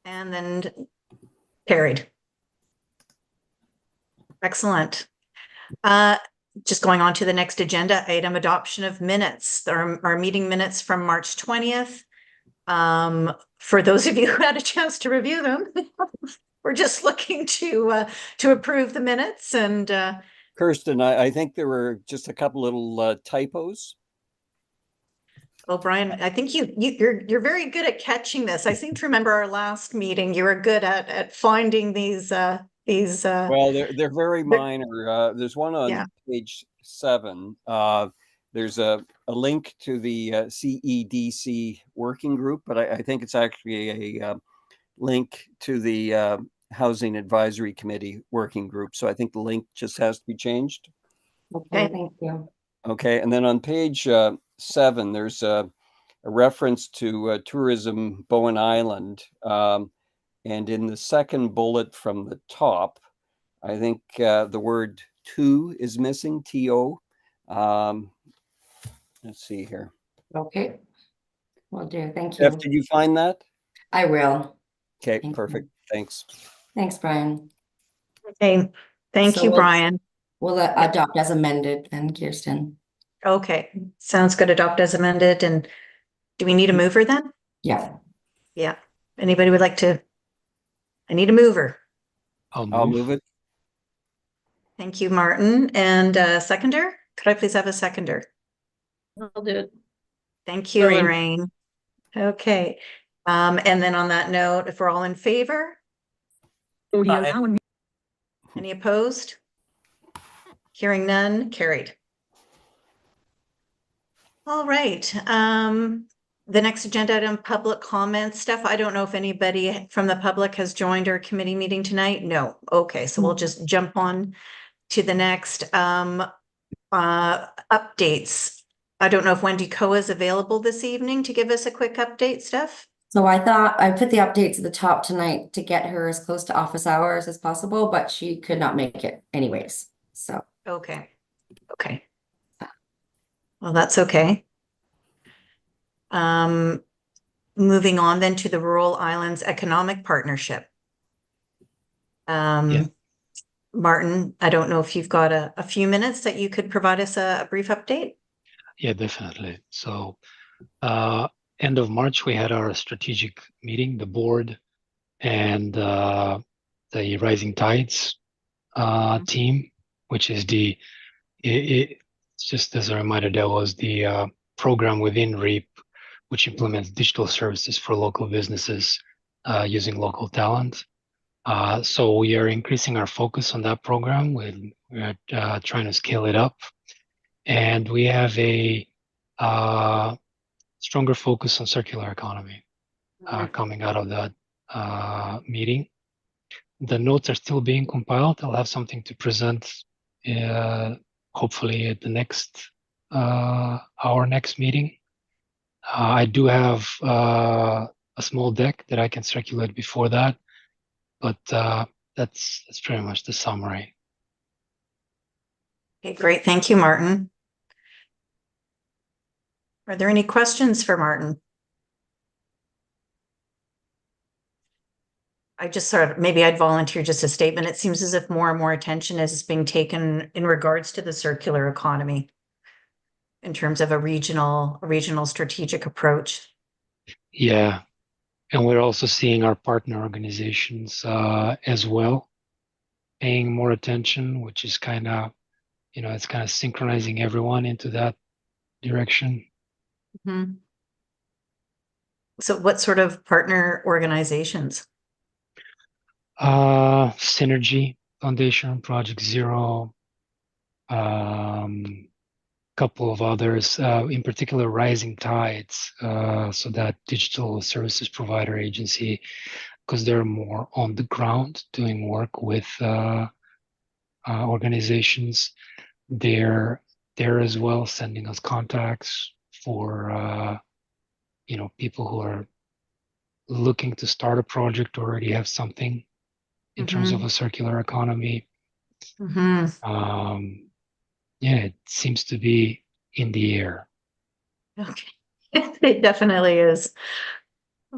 And then carried. Excellent. Just going on to the next agenda item, adoption of minutes. Our meeting minutes from March 20th. For those of you who had a chance to review them, we're just looking to approve the minutes. And Kirsten, I think there were just a couple little typos. oh, Brian, I think you're very good at catching this. I seem to remember our last meeting. You were good at finding these. Well, they're very minor. There's one on Yeah. page 7. There's a link to the CEDC working group, but I think it's actually a link to the Housing Advisory Committee working group. So I think the link just has to be changed. Okay, thank you. Okay, and then on page 7, there's a reference to tourism Bowen Island. And in the second bullet from the top, I think the word to is missing, T-O. Let's see here. Okay, will do. Thank you. Jeff, did you find that? I will. Okay, Thank perfect. you. Thanks. Thanks, Brian. Okay. Thank you, Brian. We'll adopt as amended then, Kirsten. Okay, sounds good. Adopt as amended. And do we need a mover then? Yeah. Yeah. Anybody would like to? I need a mover. I'll move it. Thank you, Martin. And seconder? Could I please have a seconder? I'll do it. Thank you, Lorraine. Okay. And then on that note, if we're all in favor? Any opposed? Hearing none, carried. All right. The next agenda item, public comments. Steph, I don't know if anybody from the public has joined our committee meeting tonight. No. Okay, so we'll just jump on to the next updates. I don't know if Wendy Koa is available this evening to give us a quick update, Steph. So I thought I put the updates at the top tonight to get her as close to office hours as possible, but she could not make it anyways. So Okay. Okay. Well, that's okay. Moving on then to the Rural Islands Economic Partnership. Yeah. Martin, I don't know if you've got a few minutes that you could provide us a brief update. Yeah, definitely. So end of March, we had our strategic meeting, the board and the Rising Tides team, which is just as a reminder, that was the program within REAP, which implements digital services for local businesses using local talent. So we are increasing our focus on that program. We're trying to scale it up. And we have a stronger focus on circular economy coming out of that meeting. The notes are still being compiled. I'll have something to present hopefully at the next our next meeting. I do have a small deck that I can circulate before that, but that's pretty much the summary. Okay, great. Thank you, Martin. Are there any questions for Martin? I just sort of, maybe I'd volunteer just a statement. It seems as if more and more attention is being taken in regards to the circular economy in terms of a regional strategic approach. Yeah, and we're also seeing our partner organizations as well paying more attention, which is kind of, it's kind of synchronizing everyone into that direction. Mm-hmm. So what sort of partner organizations? Synergy Foundation, Project Zero, couple of others, in particular Rising Tides, so that digital services provider agency, because they're more on the ground doing work with organizations. They're there as well, sending us contacts for people who are looking to start a project, already have something in terms of a circular economy. Yeah, it seems to be in the air. Okay. It definitely is.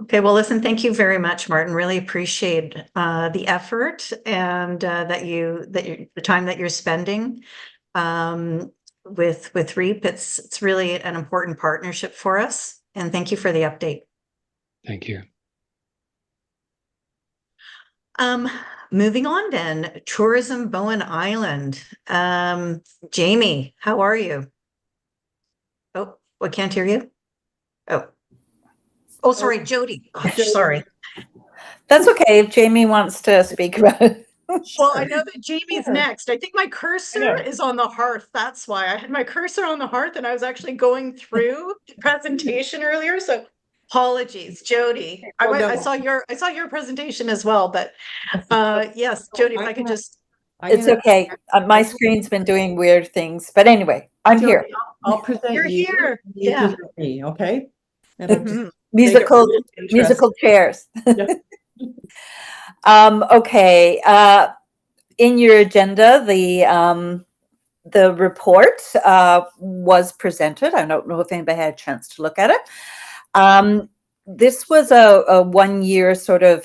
Okay, well, listen, thank you very much, Martin. Really appreciate the effort and the time that you're spending with REAP. It's really an important partnership for us. And thank you for the update. Thank you. Moving on then, Tourism Bowen Island. Jamie, how are you? Oh, I can't hear you. Oh, sorry, Jody. Gosh, sorry. That's okay if Jamie wants to speak about it. Well, I know that Jamie's Sure. next. I think my cursor know. is on the hearth. That's why I had my cursor on the hearth and I was actually going through the presentation earlier. So apologies, Jody. I saw your presentation as well, but yes, Jody, if I could just. It's okay. My screen's been doing weird things, but anyway, I'm here. Jody, I'll present You're you. here. You Yeah. can hear me, okay? And I'll just Mhm. make it Musical really interesting. musical chairs. Yeah. Okay. In your agenda, the report was presented. I don't know if anybody had a chance to look at it. This was a 1 year sort of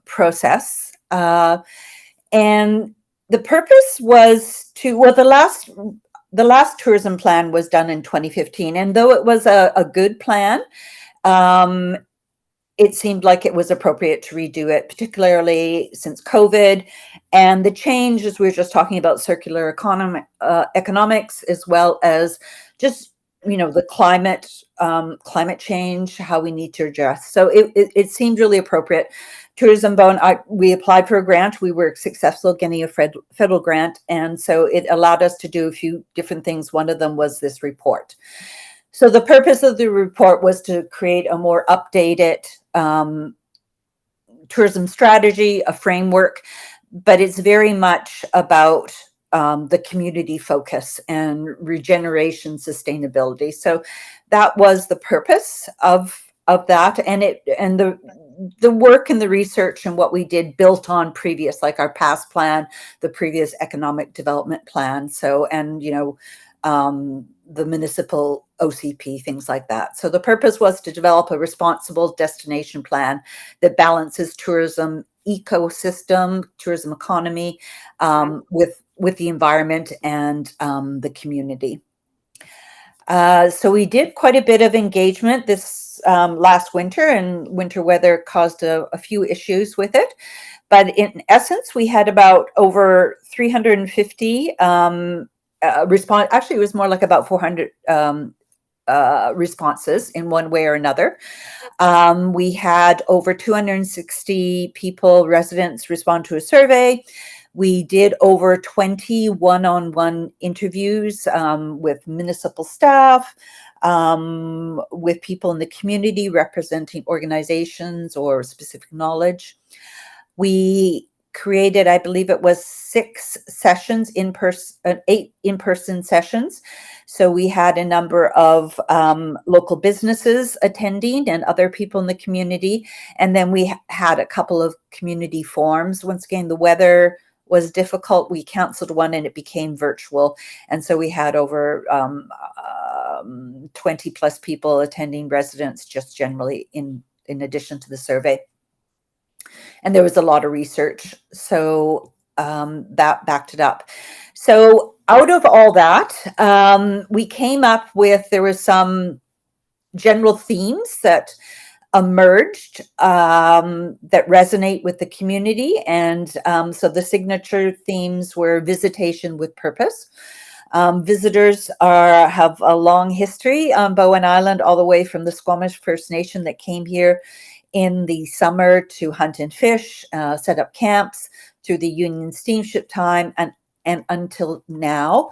process. And the purpose was to, well, the last tourism plan was done in 2015. And though it was a good plan, it seemed like it was appropriate to redo it, particularly since COVID and the change, as we were just talking about, circular economics, as well as just, you know, the climate change, how we need to address. So it seemed really appropriate. Tourism Bowen, we applied for a grant. We were successful getting a federal grant, and so it allowed us to do a few different things. One of them was this report. So the purpose of the report was to create a more updated tourism strategy, a framework, but it's very much about the community focus and regeneration sustainability. So that was the purpose of that, and the work and the research and what we did built on previous, like our past plan, the previous economic development plan. So, and you know, the municipal OCP, things like that. So the purpose was to develop a responsible destination plan that balances tourism ecosystem, tourism economy, with the environment and the community. So we did quite a bit of engagement this last winter, and winter weather caused a few issues with it. But in essence, we had about over 350 response. Actually, it was more like about 400 responses in one way or another. We had over 260 people, residents, respond to a survey. We did over 20 one-on-one interviews with municipal staff, with people in the community representing organizations or specific knowledge. We created, I believe it was 6 sessions in person, 8 in-person sessions. So we had a number of local businesses attending and other people in the community. And then we had a couple of community forums. Once again, the weather was difficult. We canceled one and it became virtual. And so we had over 20 plus people attending, residents just generally in addition to the survey. And there was a lot of research. So that backed it up. So out of all that, we came up with, there were some general themes that emerged that resonate with the community. And so the signature themes were visitation with purpose. Visitors have a long history on Bowen Island, all the way from the Squamish First Nation that came here in the summer to hunt and fish, set up camps through the Union Steamship time and until now,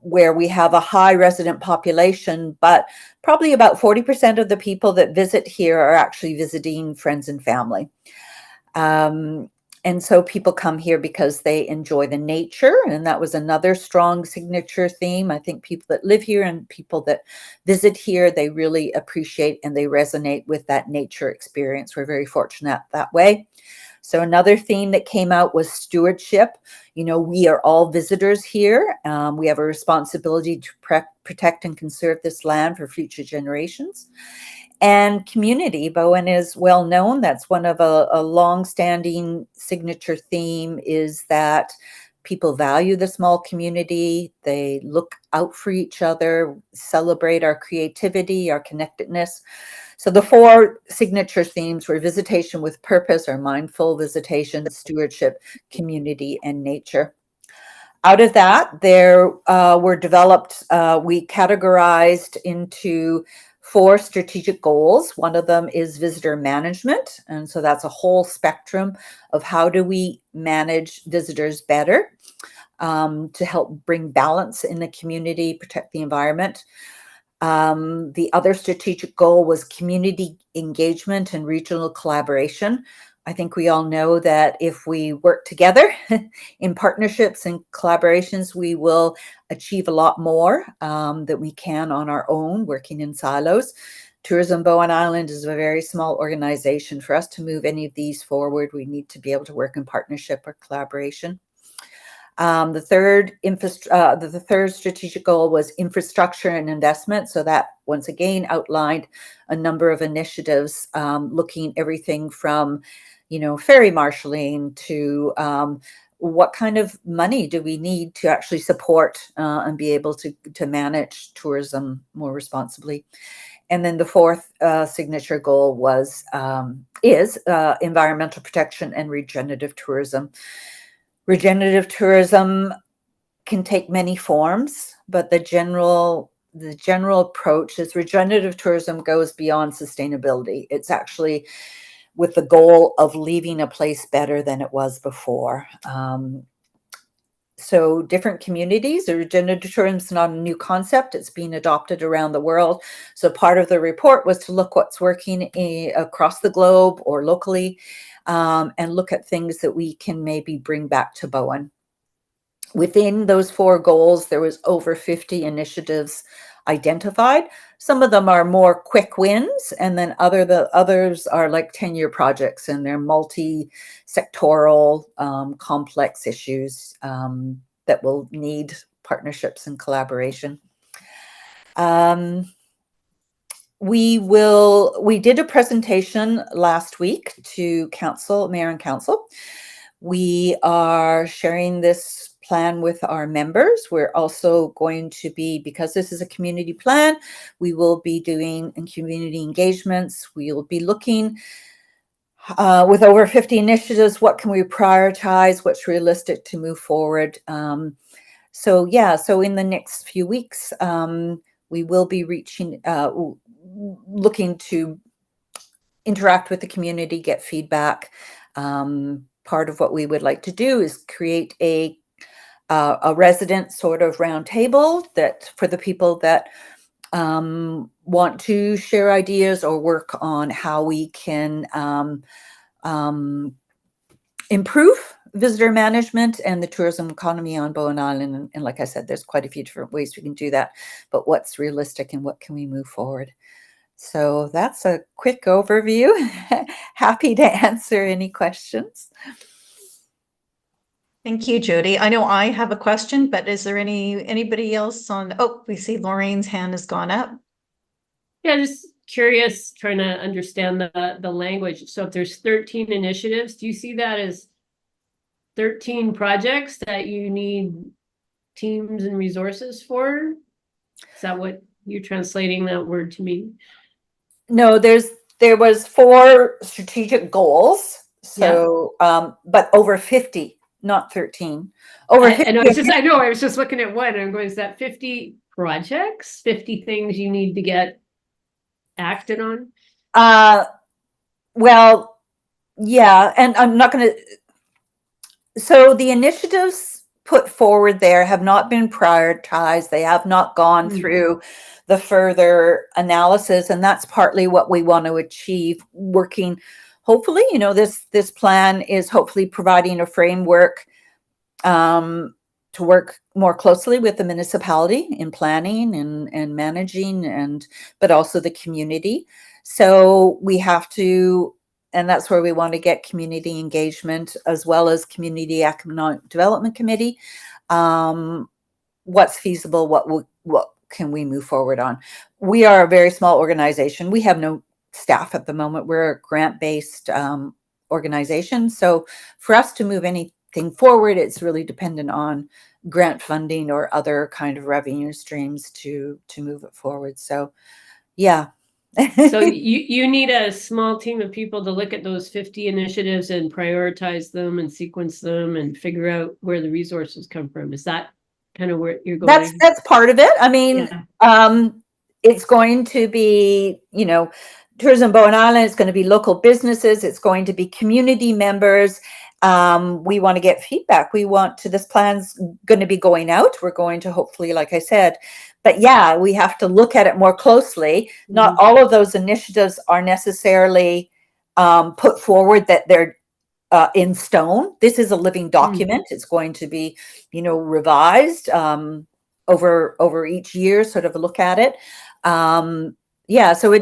where we have a high resident population, but probably about 40% of the people that visit here are actually visiting friends and family. And so people come here because they enjoy the nature, and that was another strong signature theme. I think people that live here and people that visit here, they really appreciate and they resonate with that nature experience. We're very fortunate that way. So another theme that came out was stewardship. You know, we are all visitors here. We have a responsibility to protect and conserve this land for future generations. And community, Bowen is well known. That's one of a long-standing signature theme, is that people value the small community. They look out for each other, celebrate our creativity, our connectedness. So the 4 signature themes were visitation with purpose, or mindful visitation, stewardship, community, and nature. Out of that, there were developed, we categorized into 4 strategic goals. One of them is visitor management. And so that's a whole spectrum of how do we manage visitors better to help bring balance in the community, protect the environment. The other strategic goal was community engagement and regional collaboration. I think we all know that if we work together in partnerships and collaborations, we will achieve a lot more than we can on our own, working in silos. Tourism Bowen Island is a very small organization. For us to move any of these forward, we need to be able to work in partnership or collaboration. The third strategic goal was infrastructure and investment. So that once again outlined a number of initiatives, looking everything from, ferry marshaling to what kind of money do we need to actually support and be able to manage tourism more responsibly. And then the 4th signature goal is environmental protection and regenerative tourism. Regenerative tourism can take many forms, but the general approach is regenerative tourism goes beyond sustainability. It's actually with the goal of leaving a place better than it was before. So different communities, regenerative tourism is not a new concept. It's being adopted around the world. So part of the report was to look what's working across the globe or locally, and look at things that we can maybe bring back to Bowen. Within those 4 goals, there was over 50 initiatives identified. Some of them are more quick wins, and then others are like 10-year projects, and they're multi-sectoral, complex issues that will need partnerships and collaboration. We did a presentation last week to council, mayor and council. We are sharing this plan with our members. We're also going to be, because this is a community plan, we will be doing community engagements. We'll be looking with over 50 initiatives, what can we prioritize, what's realistic to move forward. So in the next few weeks, we will be looking to interact with the community, get feedback. Part of what we would like to do is create a resident sort of round table that for the people that want to share ideas or work on how we can improve visitor management and the tourism economy on Bowen Island. And like I said, there's quite a few different ways we can do that, but what's realistic and what can we move forward? So that's a quick overview. Happy to answer any questions. Thank you, Jody. I know I have a question, but is there anybody else on? Oh, we see Lorraine's hand has gone up. Yeah, just curious, trying to understand the language. So if there's 13 initiatives, do you see that as 13 projects that you need teams and resources for? Is that what you're translating that word to mean? No, there was 4 strategic goals. So, but over 50. Not 13. Over 50. And I was just looking at one. I'm going, is that 50 projects? 50 things you need to get acted on? Well, yeah, and I'm not going to. So the initiatives put forward there have not been prioritized. They have not gone through the further analysis, and that's partly what we want to achieve working. Hopefully, this plan is hopefully providing a framework to work more closely with the municipality in planning and managing, but also the community. So we have to, and that's where we want to get community engagement as well as community economic development committee. What's feasible, what can we move forward on? We are a very small organization. We have no staff at the moment. We're a grant-based organization. So for us to move anything forward, it's really dependent on grant funding or other kind of revenue streams to move it forward. So yeah. So you need a small team of people to look at those 50 initiatives and prioritize them and sequence them and figure out where the resources come from. Is that kind of where you're going? That's part of it. I mean, Yeah. it's going to be, you know, Tourism Bowen Island, it's going to be local businesses, it's going to be community members. We want to get feedback. We want to, this plan's going to be going out. We're going to hopefully, like I said, but yeah, we have to look at it more closely. Not all of those initiatives are necessarily put forward that they're in stone. This is a living document. It's going to be, you know, revised over each year, sort of a look at it. Yeah, so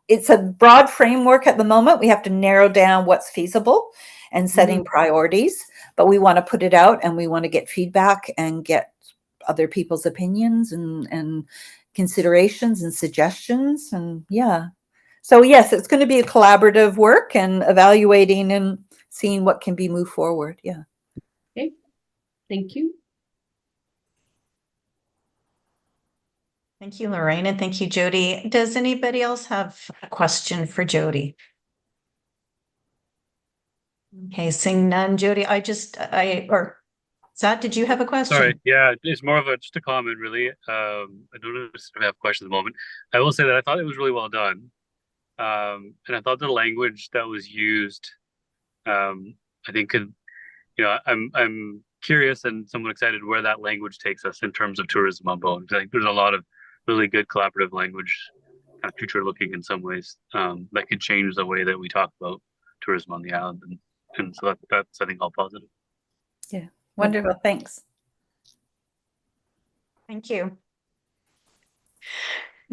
it's a broad framework at the moment. We have to narrow down what's feasible and setting priorities, but we want to put it out and we want to get feedback and get other people's opinions and considerations and suggestions. And yeah, so yes, it's going to be a collaborative work and evaluating and seeing what can be moved forward. Yeah. Okay. Thank you. Thank you, Lorraine, and thank you, Jody. Does anybody else have a question for Jody? Okay, seeing none, Jody, or Zat, did you have a question? Sorry, yeah, it's more of just a comment, really. I don't necessarily have questions at the moment. I will say that I thought it was really well done. And I thought the language that was used, I think could, you know, I'm curious and somewhat excited where that language takes us in terms of tourism on Bowen. I think there's a lot of really good collaborative language, kind of future looking in some ways, that could change the way that we talk about tourism on the island. And so that's, I think, all positive. Yeah. Wonderful. Thanks. Thank you.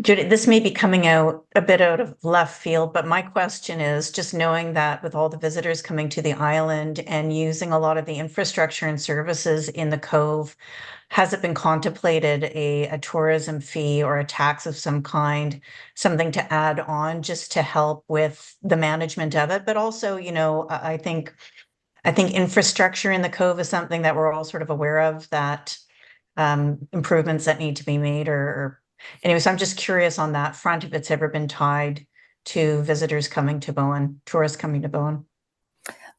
Judy, this may be coming out a bit out of left field, but my question is just knowing that with all the visitors coming to the island and using a lot of the infrastructure and services in the Cove, has it been contemplated a tourism fee or a tax of some kind, something to add on just to help with the management of it? But also, you know, I think infrastructure in the Cove is something that we're all sort of aware of, that improvements that need to be made or anyway, so I'm just curious on that front, if it's ever been tied to visitors coming to Bowen, tourists coming to Bowen.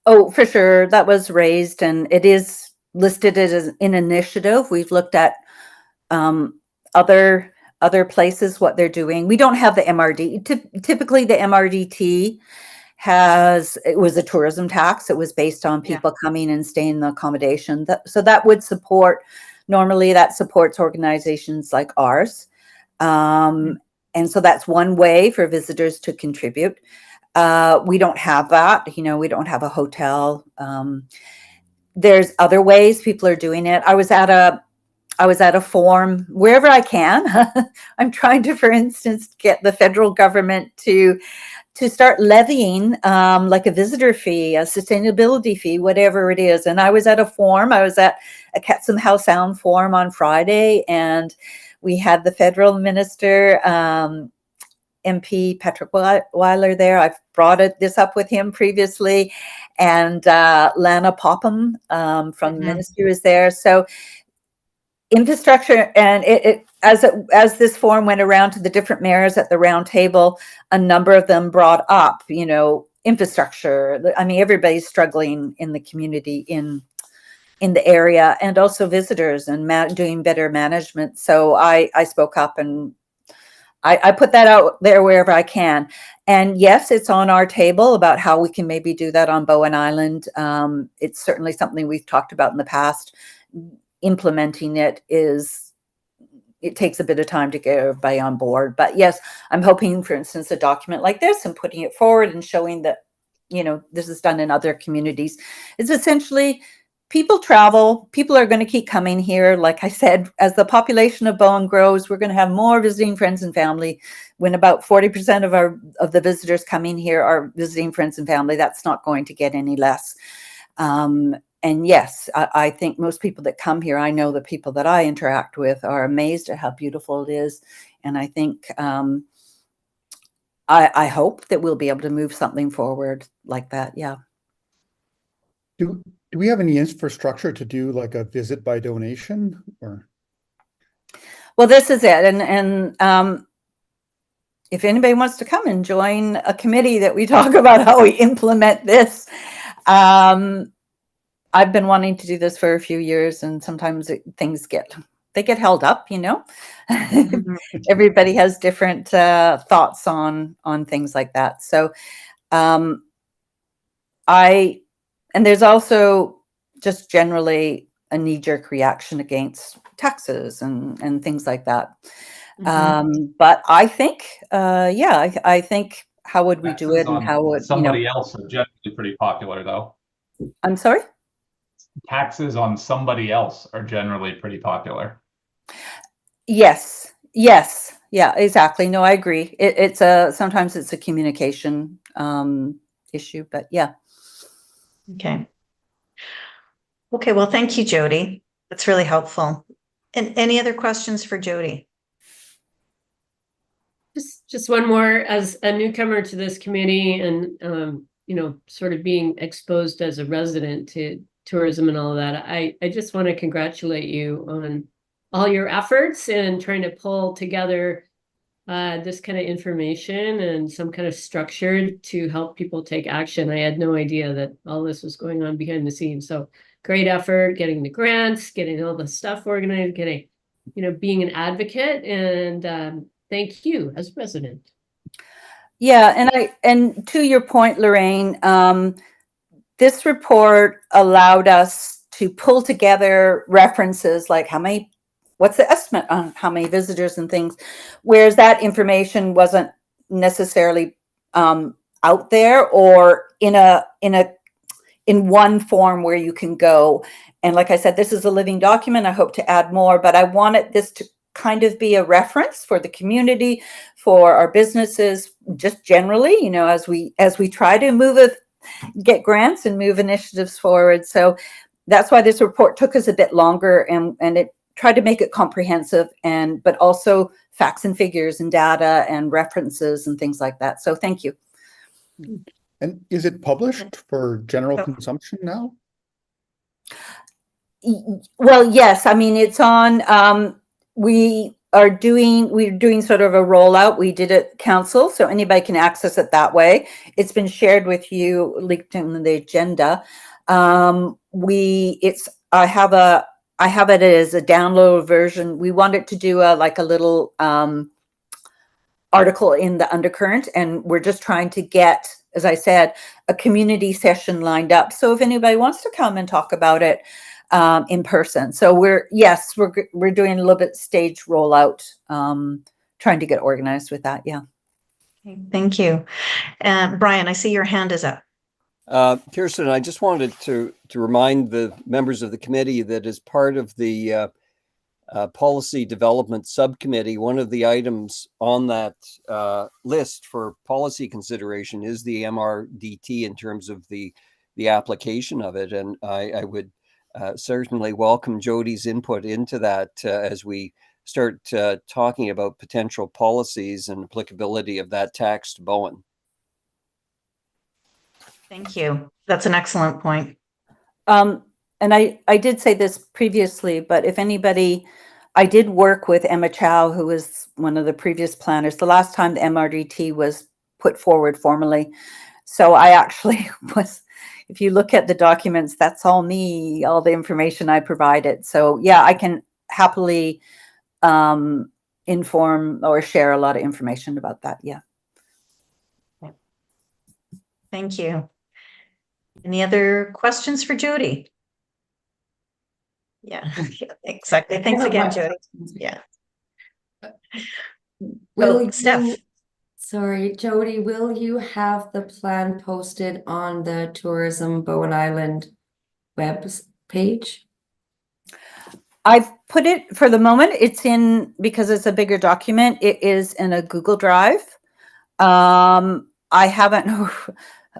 Oh, for sure. That was raised and it is listed as an initiative. We've looked at other places, what they're doing. We don't have the MRD. Typically the MRDT it was a tourism tax. It was based on people coming and staying in the accommodation. So that would support, normally that supports organizations like ours. And so that's one way for visitors to contribute. We don't have that, you know, we don't have a hotel. There's other ways people are doing it. I was at a forum wherever I can. I'm trying to, for instance, get the federal government to start levying like a visitor fee, a sustainability fee, whatever it is. And I was at a forum. I was at a Ketsum House Sound forum on Friday, and we had the federal minister, MP Patrick Weiler there. I've brought this up with him previously, and Lana Popham from the ministry was there. So infrastructure, and as this forum went around to the different mayors at the round table, a number of them brought up, you know, infrastructure. I mean, everybody's struggling in the community in the area, and also visitors and doing better management. So I spoke up and I put that out there wherever I can. And yes, it's on our table about how we can maybe do that on Bowen Island. It's certainly something we've talked about in the past. Implementing it takes a bit of time to get everybody on board. But yes, I'm hoping, for instance, a document like this and putting it forward and showing that, you know, this is done in other communities. It's essentially, people travel, people are going to keep coming here. Like I said, as the population of Bowen grows, we're going to have more visiting friends and family. When about 40% of the visitors coming here are visiting friends and family, that's not going to get any less. yes, I think most people that come here, I know the people that I interact with are amazed at how beautiful it is. And I think, I hope that we'll be able to move something forward like that. Yeah. Do we have any infrastructure to do like a visit by donation or? Well, this is it. And if anybody wants to come and join a committee that we talk about how we implement this, I've been wanting to do this for a few years, and sometimes things get held up, you know. Everybody has different thoughts on things like that. So and there's also just generally a knee-jerk reaction against taxes and things like that. But I think, yeah, I think, how would we do it, and how would, somebody else are generally pretty popular, though. I'm sorry? Taxes on somebody else are generally pretty popular. Yes. Yeah, exactly. No, I agree. It's sometimes it's a communication issue, but yeah. Okay. Okay, well, thank you, Jody. That's really helpful. And any other questions for Jody? Just one more. As a newcomer to this committee and you know, sort of being exposed as a resident to tourism and all of that, I just want to congratulate you on all your efforts in trying to pull together this kind of information and some kind of structure to help people take action. I had no idea that all this was going on behind the scenes. So great effort getting the grants, getting all the stuff organized, getting, you know, being an advocate, and thank you as a resident. Yeah, and to your point, Lorraine, this report allowed us to pull together references like what's the estimate on how many visitors and things, whereas that information wasn't necessarily out there or in one form where you can go. And like I said, this is a living document. I hope to add more, but I wanted this to kind of be a reference for the community, for our businesses, just generally, you know, as we try to get grants and move initiatives forward. So that's why this report took us a bit longer, and it tried to make it comprehensive, but also facts and figures and data and references and things like that. So thank you. And is it published for general consumption now? Well, yes. I mean, it's on, we're doing sort of a rollout. We did it council, so anybody can access it that way. It's been shared with you, linked in the agenda. I have it as a download version. We wanted to do a little article in the undercurrent, and we're just trying to get, as I said, a community session lined up. So if anybody wants to come and talk about it in person. So we're doing a little bit stage rollout, trying to get organized with that. Yeah. Okay, thank you. Brian, I see your hand is up. Kirsten, I just wanted to remind the members of the committee that as part of the policy development subcommittee, one of the items on that list for policy consideration is the MRDT in terms of the application of it. And I would certainly welcome Jody's input into that as we start talking about potential policies and applicability of that tax to Bowen. Thank you. That's an excellent point. And I did say this previously, but if anybody, I did work with Emma Chow, who was one of the previous planners, the last time the MRDT was put forward formally. So I actually was, if you look at the documents, that's all me, all the information I provided. So yeah, I can happily inform or share a lot of information about that. Yeah. Thank you. Any other questions for Jody? Yeah, exactly. Thanks again, Jody. Yeah. Steph. Sorry, Jody, will you have the plan posted on the Tourism Bowen Island web page? I've put it, for the moment, it's in, because it's a bigger document, it is in a Google Drive. I haven't,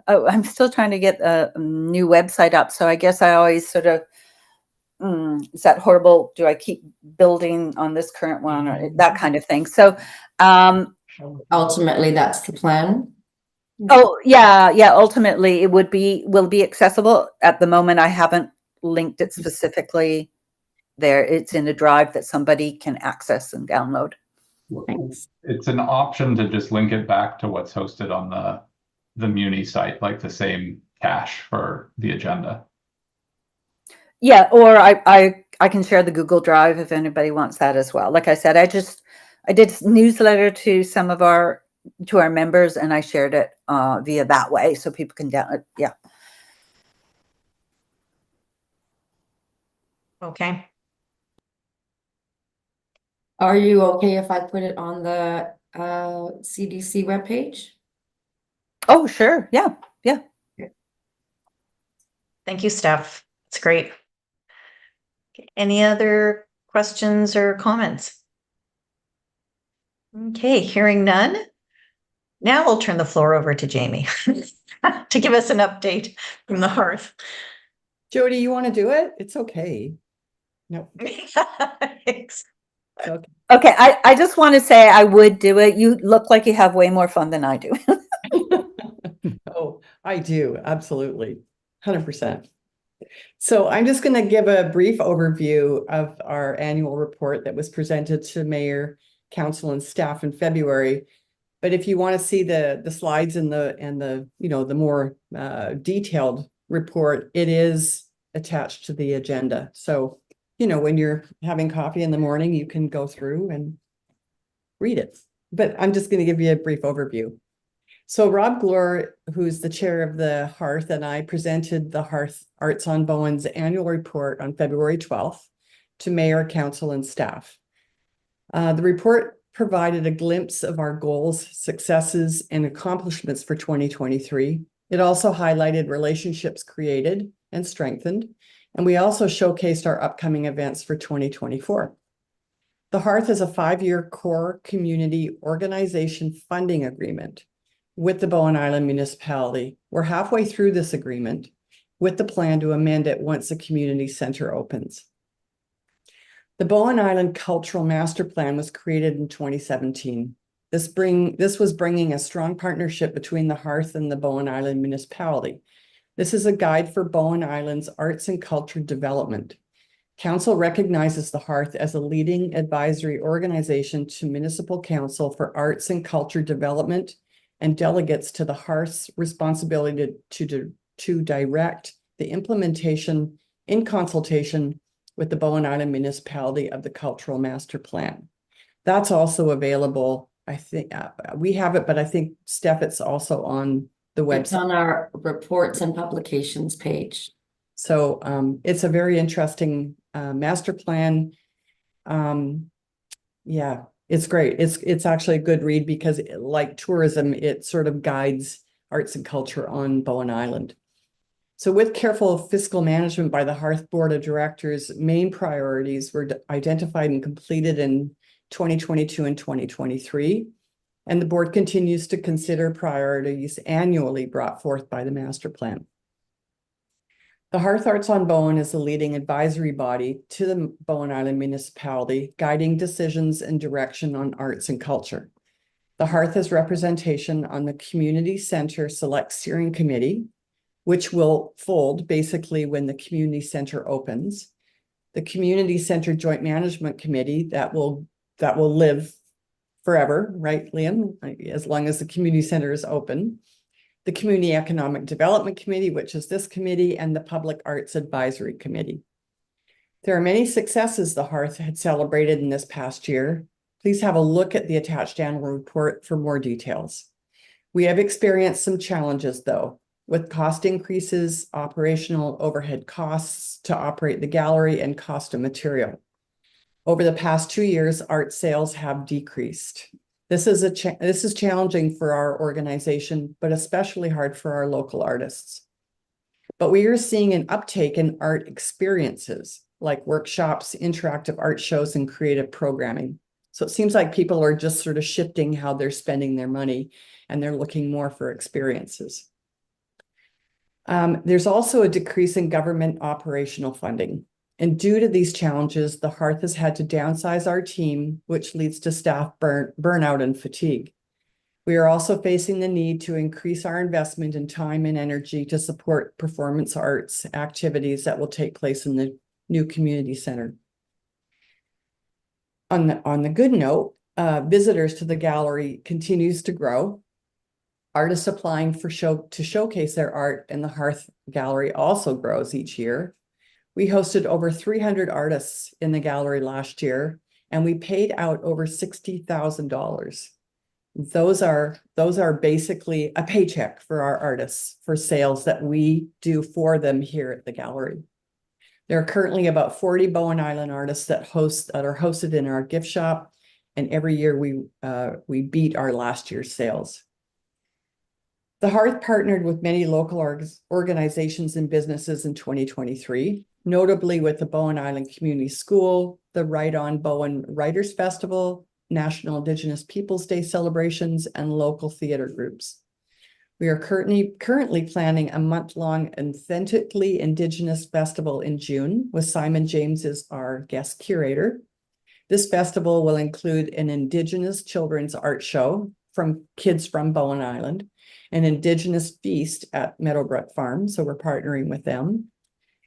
Oh, I'm still trying to get a new website up. So I guess I always sort of, is that horrible? Do I keep building on this current one or that kind of thing? So, Ultimately, that's the plan. oh yeah, ultimately it will be accessible. At the moment, I haven't linked it specifically there. It's in a drive that somebody can access and download. Thanks. It's an option to just link it back to what's hosted on the Muni site, like the same cache for the agenda. Yeah, or I can share the Google Drive if anybody wants that as well. Like I said, I did newsletter to some of our members and I shared it via that way so people can download. Yeah. Okay. Are you okay if I put it on the CDC webpage? Oh, sure. Yeah. Yeah. Thank you, Steph. It's great. Any other questions or comments? Okay, hearing none. Now I'll turn the floor over to Jamie to give us an update from the hearth. Jody, you want to do it? It's okay. No, Thanks. it's okay. Okay. I just want to say I would do it. You look like you have way more fun than I do. Oh, I do. Absolutely. 100%. So I'm just going to give a brief overview of our annual report that was presented to Mayor, Council, and staff in February. But if you want to see the slides and the the more detailed report, it is attached to the agenda. So, when you're having coffee in the morning, you can go through and read it. But I'm just going to give you a brief overview. So Rob Glore, who's the chair of the Hearth, and I presented the Hearth Arts on Bowen's annual report on February 12th to Mayor, Council, and staff. The report provided a glimpse of our goals, successes, and accomplishments for 2023. It also highlighted relationships created and strengthened, and we also showcased our upcoming events for 2024. The Hearth is a 5-year core community organization funding agreement with the Bowen Island Municipality. We're halfway through this agreement with the plan to amend it once the community center opens. The Bowen Island Cultural Master Plan was created in 2017. This was bringing a strong partnership between the Hearth and the Bowen Island Municipality. This is a guide for Bowen Island's arts and culture development. Council recognizes the Hearth as a leading advisory organization to Municipal Council for arts and culture development and delegates to the Hearth's responsibility to direct the implementation in consultation with the Bowen Island Municipality of the Cultural Master Plan. That's also available. I think we have it, but I think, Steph, it's also on the website. It's on our reports and publications page. So it's a very interesting master plan. Yeah, it's great. It's actually a good read because, like tourism, it sort of guides arts and culture on Bowen Island. So with careful fiscal management by the Hearth Board of Directors, main priorities were identified and completed in 2022 and 2023. And the board continues to consider priorities annually brought forth by the master plan. The Hearth Arts on Bowen is the leading advisory body to the Bowen Island Municipality, guiding decisions and direction on arts and culture. The Hearth has representation on the Community Center Select Steering Committee, which will fold basically when the community center opens. The Community Center Joint Management Committee that will live forever, right, Liam? As long as the community center is open. The Community Economic Development Committee, which is this committee, and the Public Arts Advisory Committee. There are many successes the Hearth had celebrated in this past year. Please have a look at the attached annual report for more details. We have experienced some challenges, though, with cost increases, operational overhead costs to operate the gallery, and cost of material. Over the past 2 years, art sales have decreased. This is challenging for our organization, but especially hard for our local artists. But we are seeing an uptake in art experiences like workshops, interactive art shows, and creative programming. So it seems like people are just sort of shifting how they're spending their money, and they're looking more for experiences. There's also a decrease in government operational funding. And due to these challenges, the Hearth has had to downsize our team, which leads to staff burnout and fatigue. We are also facing the need to increase our investment in time and energy to support performance arts activities that will take place in the new community center. On the good note, visitors to the gallery continues to grow. Artists applying to showcase their art in the Hearth Gallery also grows each year. We hosted over 300 artists in the gallery last year, and we paid out over $60,000. Those are basically a paycheck for our artists for sales that we do for them here at the gallery. There are currently about 40 Bowen Island artists that are hosted in our gift shop, and every year we beat our last year's sales. The Hearth partnered with many local organizations and businesses in 2023, notably with the Bowen Island Community School, the Right on Bowen Writers Festival, National Indigenous Peoples Day celebrations, and local theater groups. We are currently planning a month-long Authentically Indigenous Festival in June with Simon James as our guest curator. This festival will include an Indigenous children's art show from kids from Bowen Island, an Indigenous feast at Meadowbrook Farm, so we're partnering with them,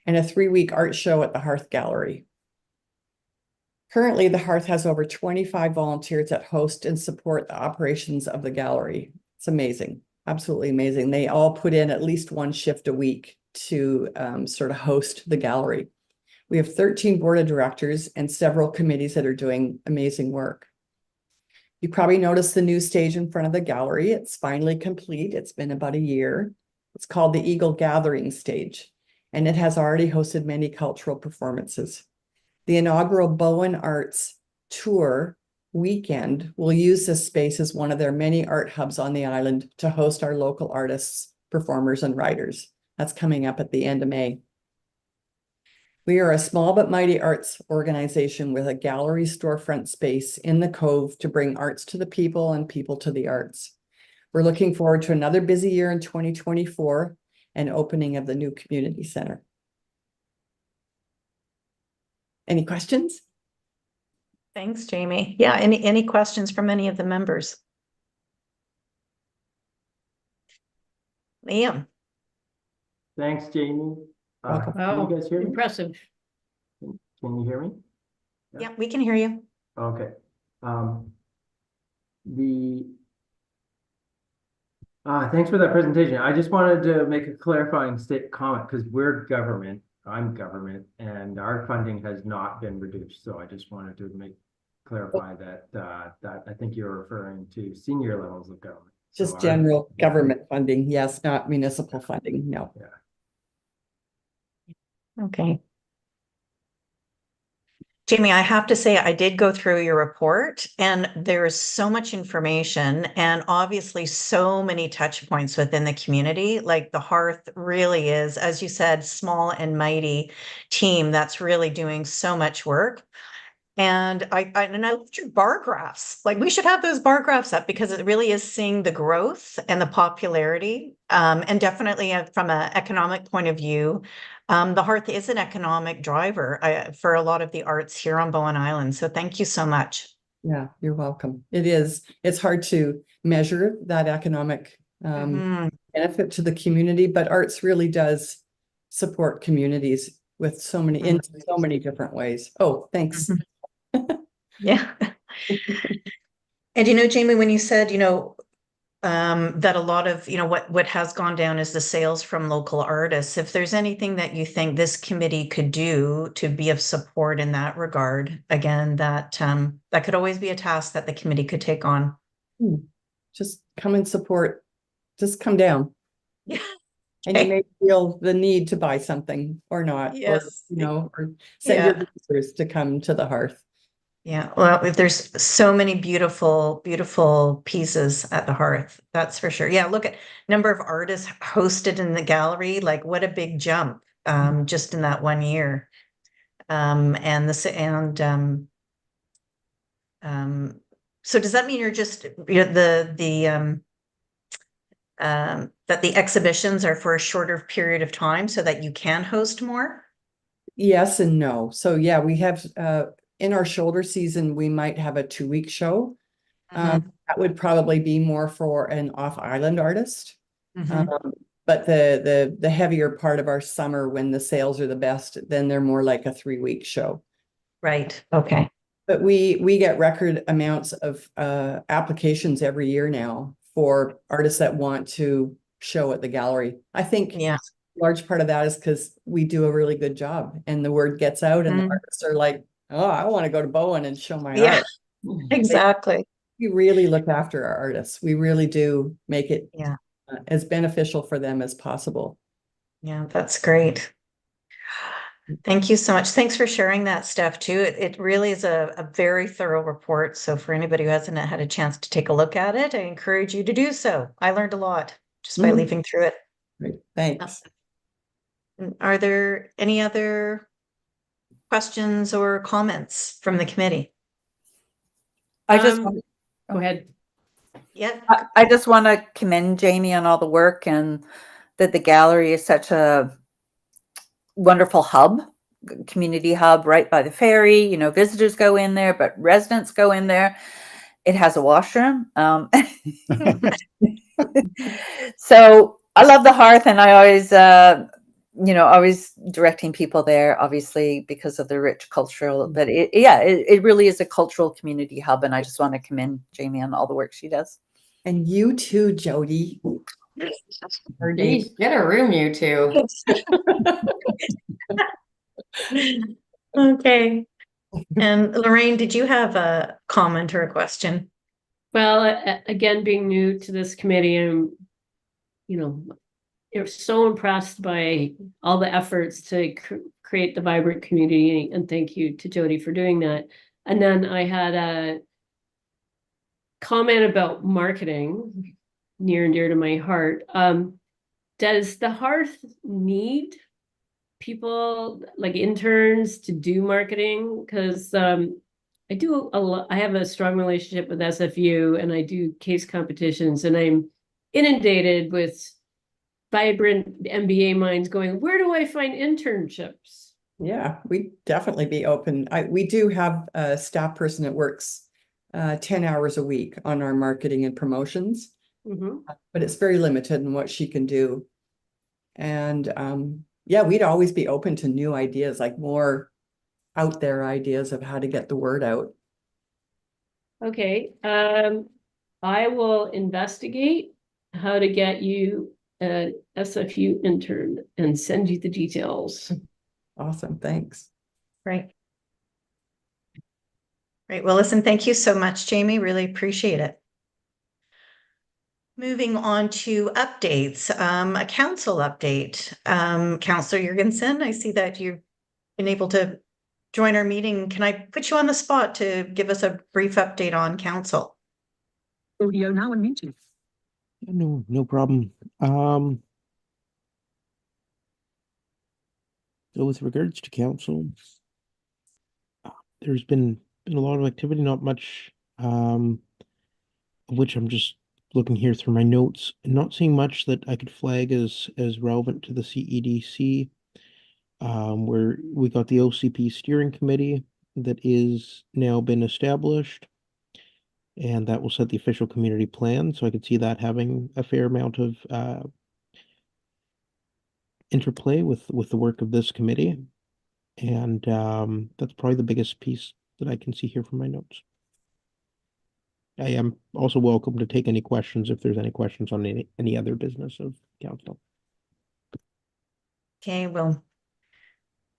and a 3-week art show at the Hearth Gallery. Currently, the Hearth has over 25 volunteers that host and support the operations of the gallery. It's amazing, absolutely amazing. They all put in at least one shift a week to sort of host the gallery. We have 13 board of directors and several committees that are doing amazing work. You probably noticed the new stage in front of the gallery. It's finally complete. It's been about a year. It's called the Eagle Gathering Stage, and it has already hosted many cultural performances. The inaugural Bowen Arts Tour weekend will use this space as one of their many art hubs on the island to host our local artists, performers, and writers. That's coming up at the end of May. We are a small but mighty arts organization with a gallery storefront space in the Cove to bring arts to the people and people to the arts. We're looking forward to another busy year in 2024 and opening of the new community center. Any questions? Thanks, Jamie. Yeah, any questions from any of the members? Liam. Thanks, Jamie. Welcome. Can you guys hear me? Impressive. Can you hear me? Yeah, we can hear you. Okay. Thanks for that presentation. I just wanted to make a clarifying comment because we're government. I'm government, and our funding has not been reduced. So I just wanted to clarify that I think you're referring to senior levels of government. Just general government funding, yes, not municipal funding, no. Yeah. Okay. Jamie, I have to say, I did go through your report and there is so much information and obviously so many touch points within the community. Like the Hearth really is, as you said, small and mighty team that's really doing so much work. And I loved your bar graphs. Like we should have those bar graphs up because it really is seeing the growth and the popularity. And definitely from an economic point of view, the Hearth is an economic driver for a lot of the arts here on Bowen Island. So thank you so much. Yeah, you're welcome. It is. It's hard to measure that economic benefit to the community, but arts really does support communities with so many in so many different ways. Oh, thanks. Yeah. And Jamie, when you said, that a lot of, what has gone down is the sales from local artists. If there's anything that you think this committee could do to be of support in that regard, again, that could always be a task that the committee could take on. Just come and support. Just come down. Yeah. And you may feel the need to buy something or not, yes. or send your visitors to come to the Hearth. Yeah, well, if there's so many beautiful, beautiful pieces at the Hearth, that's for sure. Yeah, look at number of artists hosted in the gallery, like what a big jump just in that 1 year. So does that mean you're just that the exhibitions are for a shorter period of time so that you can host more? Yes and no. So yeah, we have, in our shoulder season, we might have a 2-week show. That would probably be more for an off-island artist. But the heavier part of our summer, when the sales are the best, then they're more like a 3-week show. Right, okay. But we get record amounts of applications every year now for artists that want to show at the gallery. I think Yeah. large part of that is because we do a really good job and the word gets out and the artists are like, oh, I want to go to Bowen and show my Yeah, art. exactly. We really look after our artists. We really do make it Yeah. as beneficial for them as possible. Yeah, that's great. Thank you so much. Thanks for sharing that, Steph, too. It really is a very thorough report. So for anybody who hasn't had a chance to take a look at it, I encourage you to do so. I learned a lot just by leafing through it. Great. Thanks. Are there any other questions or comments from the committee? I just Go ahead. Yeah. I just want to commend Jamie on all the work, and that the gallery is such a wonderful hub, community hub right by the ferry. You know, visitors go in there, but residents go in there. It has a washroom. So I love the hearth, and I always, always directing people there, obviously, because of the rich cultural, but it really is a cultural community hub. And I just want to commend Jamie on all the work she does. And you too, Jody. Geez, get a room, you two. Okay. And Lorraine, did you have a comment or a question? Well, again, being new to this committee, I'm, you're so impressed by all the efforts to create the vibrant community, and thank you to Jody for doing that. And then I had a comment about marketing, near and dear to my heart. Does the Hearth need people like interns to do marketing? Because I do a lot. I have a strong relationship with SFU, and I do case competitions, and I'm inundated with vibrant MBA minds going, where do I find internships? Yeah, we'd definitely be open. We do have a staff person that works 10 hours a week on our marketing and promotions, but it's very limited in what she can do. And yeah, we'd always be open to new ideas, like more out there ideas of how to get the word out. Okay, I will investigate how to get you an SFU intern and send you the details. Awesome, thanks. Great. Great. Well, listen, thank you so much, Jamie. Really appreciate it. Moving on to updates, a council update. Councillor Jurgensen, I see that you've been able to join our meeting. Can I put you on the spot to give us a brief update on council? Audio now unmuted. No problem. So with regards to council, there's been a lot of activity, not much, of which I'm just looking here through my notes and not seeing much that I could flag as relevant to the CEDC. Where we got the OCP steering committee that is now been established, and that will set the official community plan. So I could see that having a fair amount of interplay with the work of this committee. And that's probably the biggest piece that I can see here from my notes. I am also welcome to take any questions if there's any questions on any other business of council. Okay, well,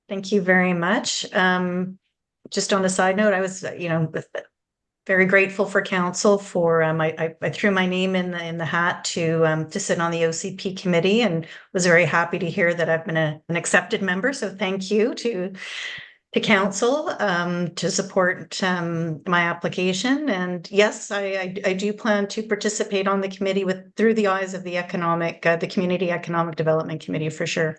thank you very much. Just on a side note, I was, very grateful for council for I threw my name in the hat to sit on the OCP committee, and was very happy to hear that I've been an accepted member. So thank you to council to support my application. And yes, I do plan to participate on the committee through the eyes of the Community Economic Development Committee for sure.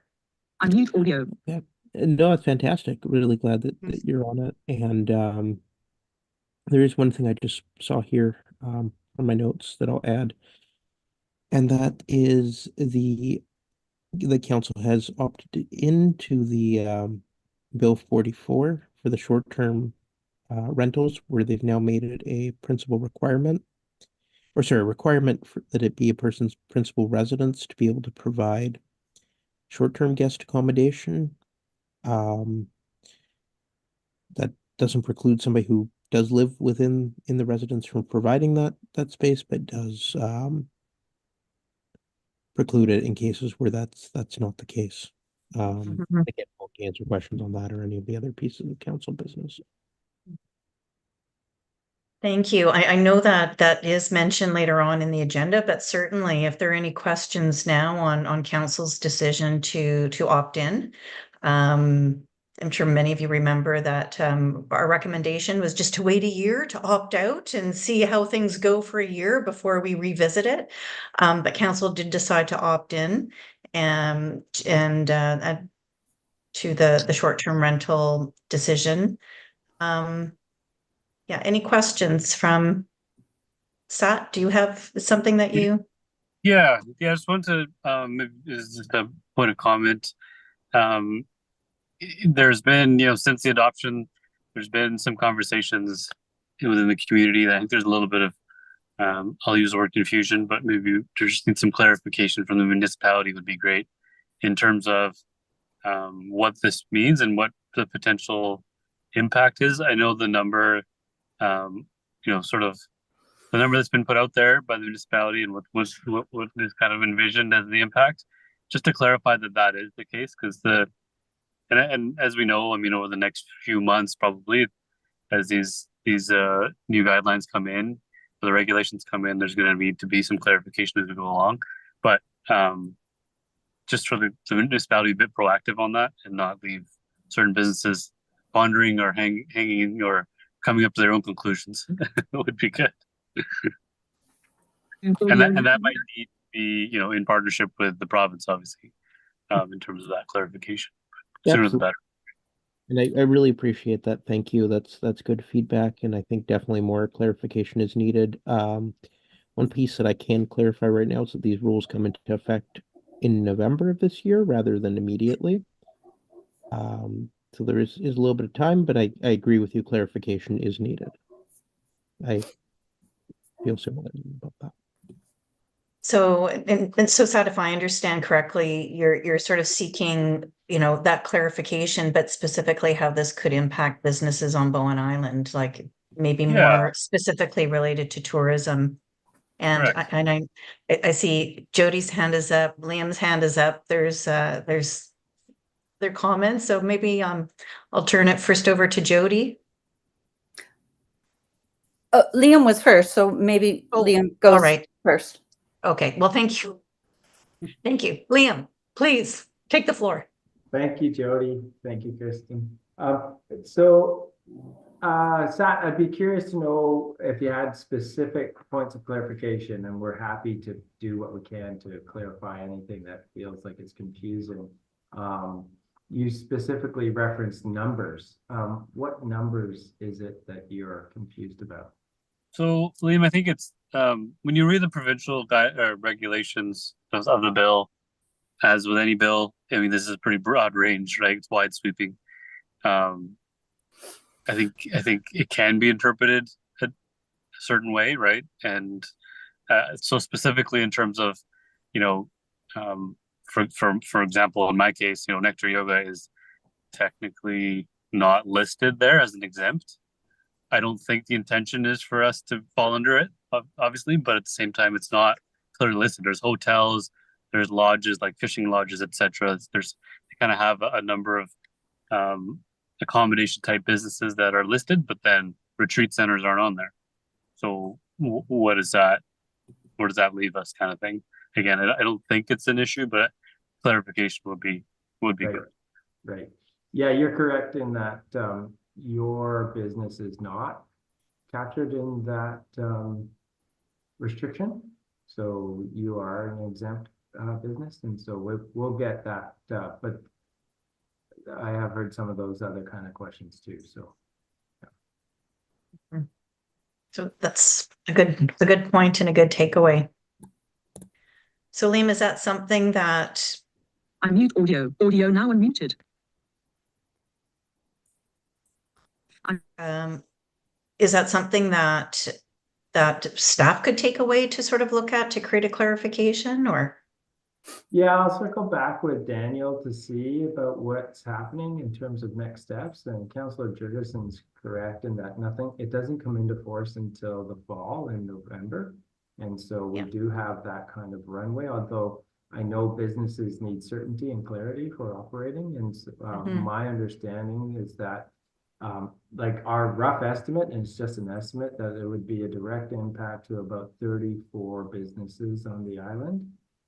Unmute audio. Yeah, no, it's fantastic. Really glad that you're on it. And there is one thing I just saw here on my notes that I'll add. And that is the council has opted into the Bill 44 for the short-term rentals, where they've now made it a principal requirement, or sorry, requirement that it be a person's principal residence to be able to provide short-term guest accommodation. That doesn't preclude somebody who does live within the residence from providing that space, but does preclude it in cases where that's not the case. Mhm. Again, I won't answer questions on that or any of the other pieces of council business. Thank you. I know that that is mentioned later on in the agenda, but certainly if there are any questions now on council's decision to opt in, I'm sure many of you remember that our recommendation was just to wait a year to opt out and see how things go for a year before we revisit it. But council did decide to opt in and to the short-term rental decision. Yeah, any questions from Sat? Do you have something that you? Yeah, I just wanted to is just a point of comment. There's been, since the adoption, there's been some conversations within the community. I think there's a little bit of I'll use the word confusion, but maybe there just needs some clarification from the municipality would be great in terms of what this means and what the potential impact is. I know the number, sort of the number that's been put out there by the municipality and what is kind of envisioned as the impact. Just to clarify that is the case, because and as we know, I mean, over the next few months, probably as these new guidelines come in, or the regulations come in, there's going to need to be some clarification as we go along. But just for the municipality to be a bit proactive on that and not leave certain businesses pondering or hanging or coming up to their own conclusions would be good. And that might need to be, in partnership with the province, obviously, in terms of that clarification. Sooner the better. And I really appreciate that. Thank you. That's good feedback, and I think definitely more clarification is needed. One piece that I can clarify right now is that these rules come into effect in November of this year rather than immediately. So there is a little bit of time, but I agree with you. Clarification is needed. I feel similar about that. So, and so Sat, if I understand correctly, you're sort of seeking, that clarification, but specifically how this could impact businesses on Bowen Island, like maybe more specifically related to tourism. And I see Jody's hand is up, Liam's hand is up. There's their comments. So maybe I'll turn it first over to Jody. Liam was first, so maybe Liam goes first. Okay, well, thank you. Thank you. Liam, please take the floor. Thank you, Jody. Thank you, Kristen. So, Sat, I'd be curious to know if you had specific points of clarification, and we're happy to do what we can to clarify anything that feels like it's confusing. You specifically referenced numbers. What numbers is it that you're confused about? So, Liam, I think it's when you read the provincial regulations of the bill, as with any bill, I mean, this is a pretty broad range, right? It's wide sweeping. I think it can be interpreted a certain way, right? And so specifically in terms of, for example, in my case, Nectar Yoga is technically not listed there as an exempt. I don't think the intention is for us to fall under it, obviously, but at the same time, it's not clearly listed. There's hotels, there's lodges like fishing lodges, etc. They kind of have a number of accommodation type businesses that are listed, but then retreat centers aren't on there. So what is that? Where does that leave us, kind of thing? Again, I don't think it's an issue, but clarification would be good. Right. Yeah, you're correct in that your business is not captured in that restriction. So you are an exempt business, and so we'll get that. But I have heard some of those other kind of questions too. So, yeah. So that's a good point and a good takeaway. So Liam, is that something that, Unmute audio. Audio now unmuted. is that something that staff could take away to sort of look at to create a clarification, or? Yeah, I'll circle back with Daniel to see about what's happening in terms of next steps. And Councillor Jurgensen's correct in that it doesn't come into force until the fall in November. And so we do have that kind of runway, although I know businesses need certainty and clarity for operating. And my understanding is that like our rough estimate, and it's just an estimate, that it would be a direct impact to about 34 businesses on the island.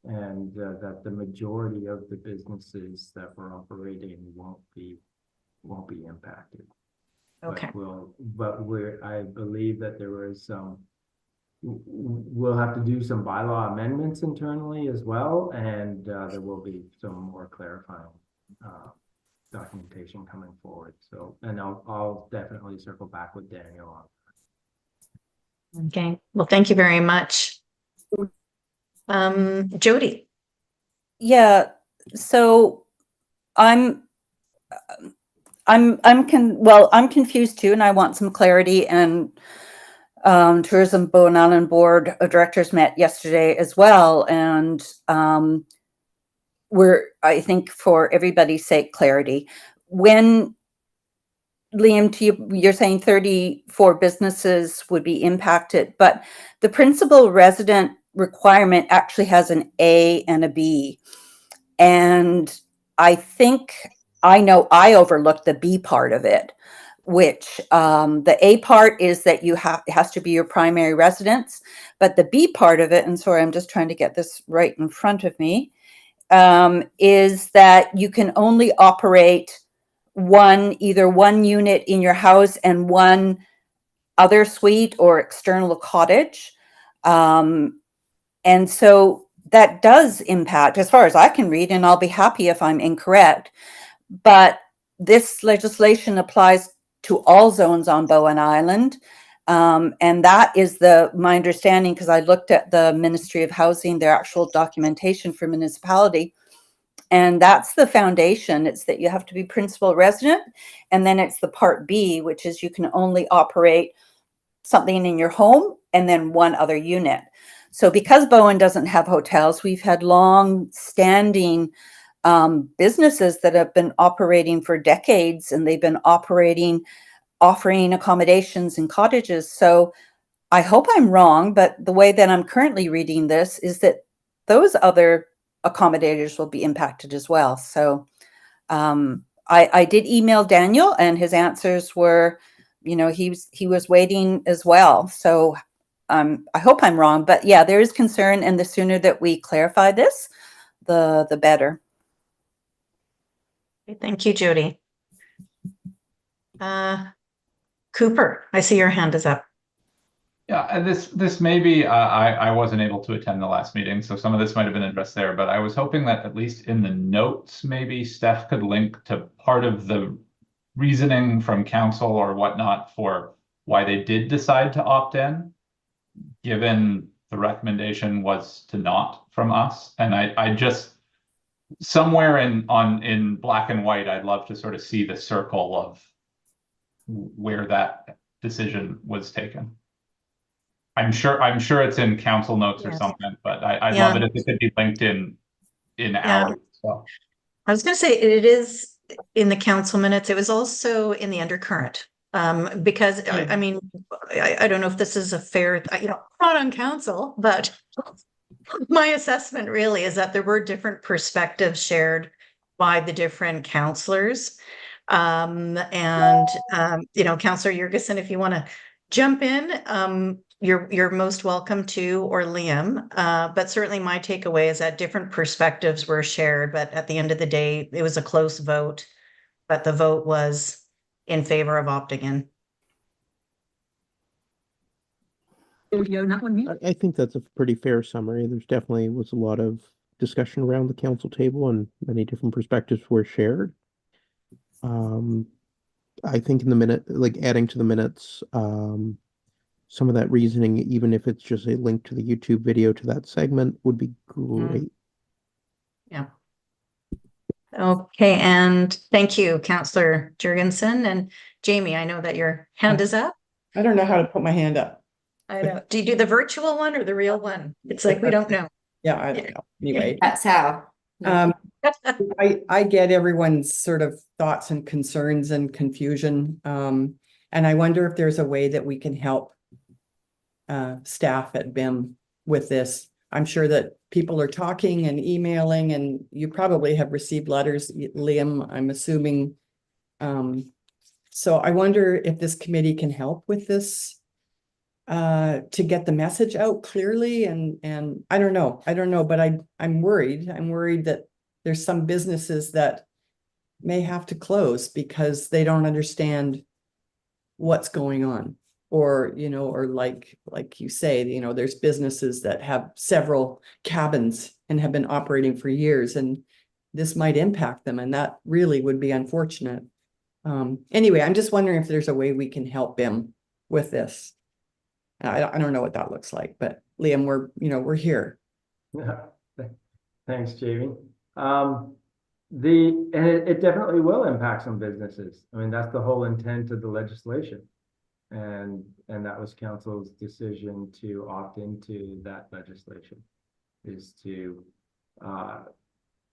And that the majority of the businesses that were operating won't be impacted. Okay. But I believe that there was we'll have to do some bylaw amendments internally as well, and there will be some more clarifying documentation coming forward. So, and I'll definitely circle back with Daniel on. Okay, well, thank you very much. Jody. Yeah, so I'm confused too, and I want some clarity. And Tourism Bowen Island Board of Directors met yesterday as well, and I think for everybody's sake, clarity. When Liam, you're saying 34 businesses would be impacted, but the principal resident requirement actually has an A and a B. And I think I know I overlooked the B part of it, which the A part is that it has to be your primary residence, but the B part of it, and sorry, I'm just trying to get this right in front of me, is that you can only operate either one unit in your house and one other suite or external cottage. And so that does impact, as far as I can read, and I'll be happy if I'm incorrect, but this legislation applies to all zones on Bowen Island. And that is my understanding, because I looked at the Ministry of Housing, their actual documentation for municipality. And that's the foundation. It's that you have to be principal resident. And then it's the part B, which is you can only operate something in your home and then one other unit. So because Bowen doesn't have hotels, we've had long-standing businesses that have been operating for decades, and they've been offering accommodations in cottages. So I hope I'm wrong, but the way that I'm currently reading this is that those other accommodators will be impacted as well. So I did email Daniel, and his answers were, he was waiting as well. So I hope I'm wrong, but yeah, there is concern, and the sooner that we clarify this, the better. Thank you, Jody. Cooper, I see your hand is up. Yeah, and this may be, I wasn't able to attend the last meeting, so some of this might have been addressed there, but I was hoping that at least in the notes, maybe Steph could link to part of the reasoning from council or whatnot for why they did decide to opt in, given the recommendation was to not from us. And I just, somewhere in black and white, I'd love to sort of see the circle of where that decision was taken. I'm sure it's in council notes or something, but I'd love it if it could be linked in our stuff. I was going to say it is in the council minutes. It was also in the undercurrent. Because I mean, I don't know if this is a fair, not on council, but my assessment really is that there were different perspectives shared by the different councillors. Councillor Jurgensen, if you want to jump in, you're most welcome to, or Liam. But certainly my takeaway is that different perspectives were shared, but at the end of the day, it was a close vote, but the vote was in favor of opting in. I think that's a pretty fair summary. There's definitely was a lot of discussion around the council table, and many different perspectives were shared. I think in the minute, like adding to the minutes, some of that reasoning, even if it's just a link to the YouTube video to that segment, would be great. Yeah. Okay, and thank you, Councillor Jurgensen. And Jamie, I know that your hand is up. I don't know how to put my hand up. I know. Do you do the virtual one or the real one? It's like we don't know. Yeah, I don't know. Anyway, That's how. I get everyone's sort of thoughts and concerns and confusion. And I wonder if there's a way that we can help staff at BIM with this. I'm sure that people are talking and emailing, and you probably have received letters, Liam, I'm assuming. So I wonder if this committee can help with this to get the message out clearly, and I don't know, but I'm worried that there's some businesses that may have to close because they don't understand what's going on. Or, you know, or like you say, you know, there's businesses that have several cabins and have been operating for years, and this might impact them, and that really would be unfortunate. Anyway, I'm just wondering if there's a way we can help them with this. I don't know what that looks like, but Liam, we're here. Yeah. Thanks, Jamie. And it definitely will impact some businesses. I mean, that's the whole intent of the legislation. And that was council's decision to opt into that legislation, is to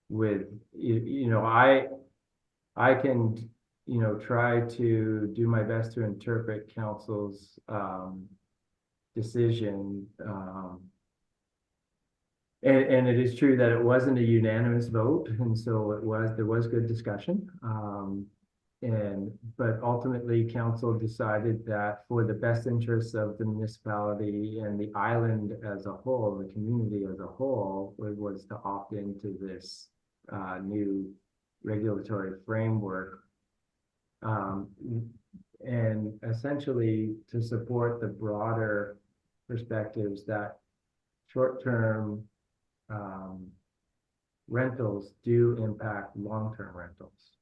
with I can try to do my best to interpret council's decision, and it is true that it wasn't a unanimous vote, and so there was good discussion. But ultimately council decided that for the best interests of the municipality and the island as a whole, the community as a whole, was to opt into this new regulatory framework, and essentially to support the broader perspectives that short-term rentals do impact long-term rentals.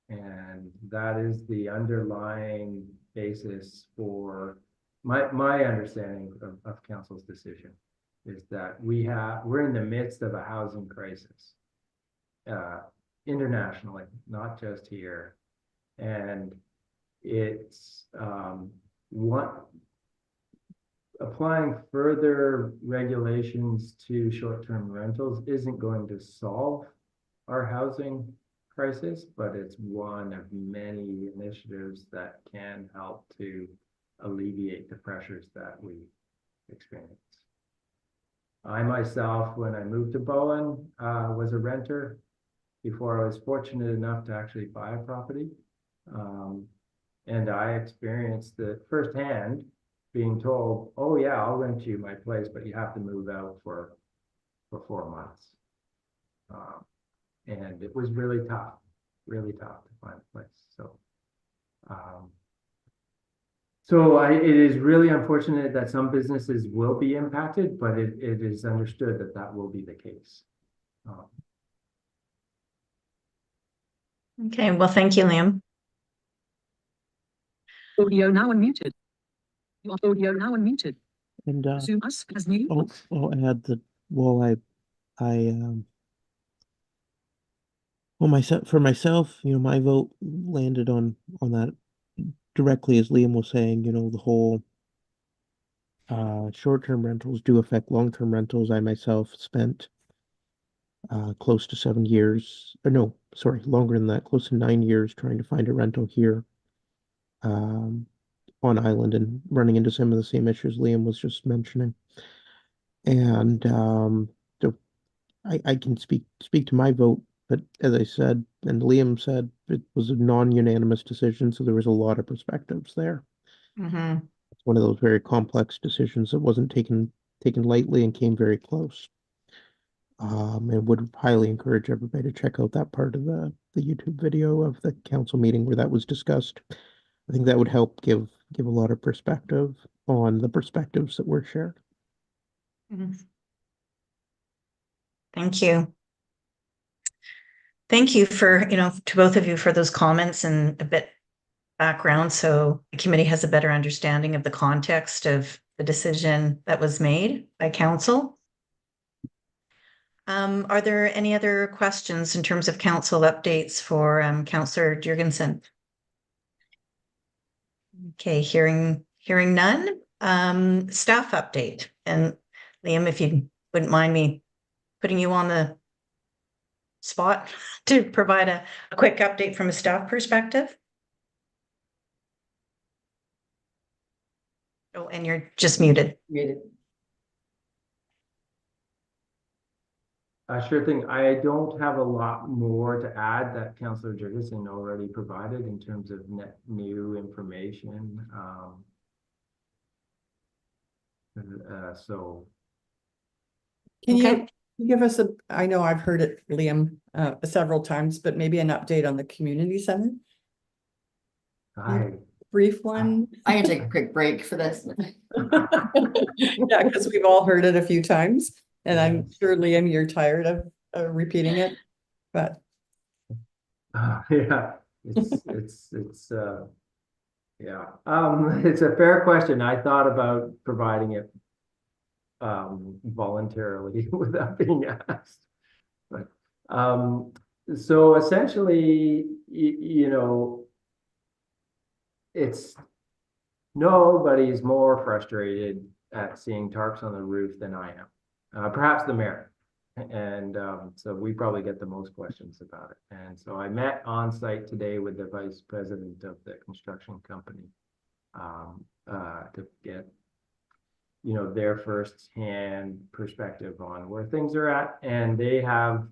And that is the underlying basis for my understanding of council's decision, is that we're in the midst of a housing crisis internationally, not just here. And it's applying further regulations to short-term rentals isn't going to solve our housing crisis, but it's one of many initiatives that can help to alleviate the pressures that we experience. I myself, when I moved to Bowen, was a renter before I was fortunate enough to actually buy a property. And I experienced it firsthand, being told, oh yeah, I'll rent you my place, but you have to move out for 4 months. And it was really tough to find a place. So it is really unfortunate that some businesses will be impacted, but it is understood that will be the case. Okay, well, thank you, Liam. Audio now unmuted. Your audio now unmuted. And Zoom us as new. I'll add that well, for myself, my vote landed on that directly, as Liam was saying. The whole short-term rentals do affect long-term rentals. I myself spent close to 7 years, or no, sorry, longer than that, close to 9 years trying to find a rental here on island, and running into some of the same issues Liam was just mentioning. And I can speak to my vote, but as I said, and Liam said, it was a non-unanimous decision, so there was a lot of perspectives there. Mm-hmm. It's one of those very complex decisions that wasn't taken lightly and came very close. And would highly encourage everybody to check out that part of the YouTube video of the council meeting where that was discussed. I think that would help give a lot of perspective on the perspectives that were shared. Mm-hmm. Thank you. Thank you for, to both of you for those comments and a bit background so the committee has a better understanding of the context of the decision that was made by council. Are there any other questions in terms of council updates for Councillor Jurgensen? Okay, hearing none. Staff update. And Liam, if you wouldn't mind me putting you on the spot to provide a quick update from a staff perspective. Oh, and you're just muted. Muted. Sure thing. I don't have a lot more to add that Councillor Jurgensen already provided in terms of new information. So. Can Okay. you give us I know I've heard it, Liam, several times, but maybe an update on the community center? Brief one. I can take a quick break for this. Yeah, because we've all heard it a few times, and I'm sure, Liam, you're tired of repeating it, but. Yeah, yeah, it's a fair question. I thought about providing it voluntarily without being asked. But so essentially, you know, it's nobody's more frustrated at seeing tarps on the roof than I am. Perhaps the mayor. And so we probably get the most questions about it. And so I met on site today with the vice president of the construction company to get, you know, their first-hand perspective on where things are at. And they have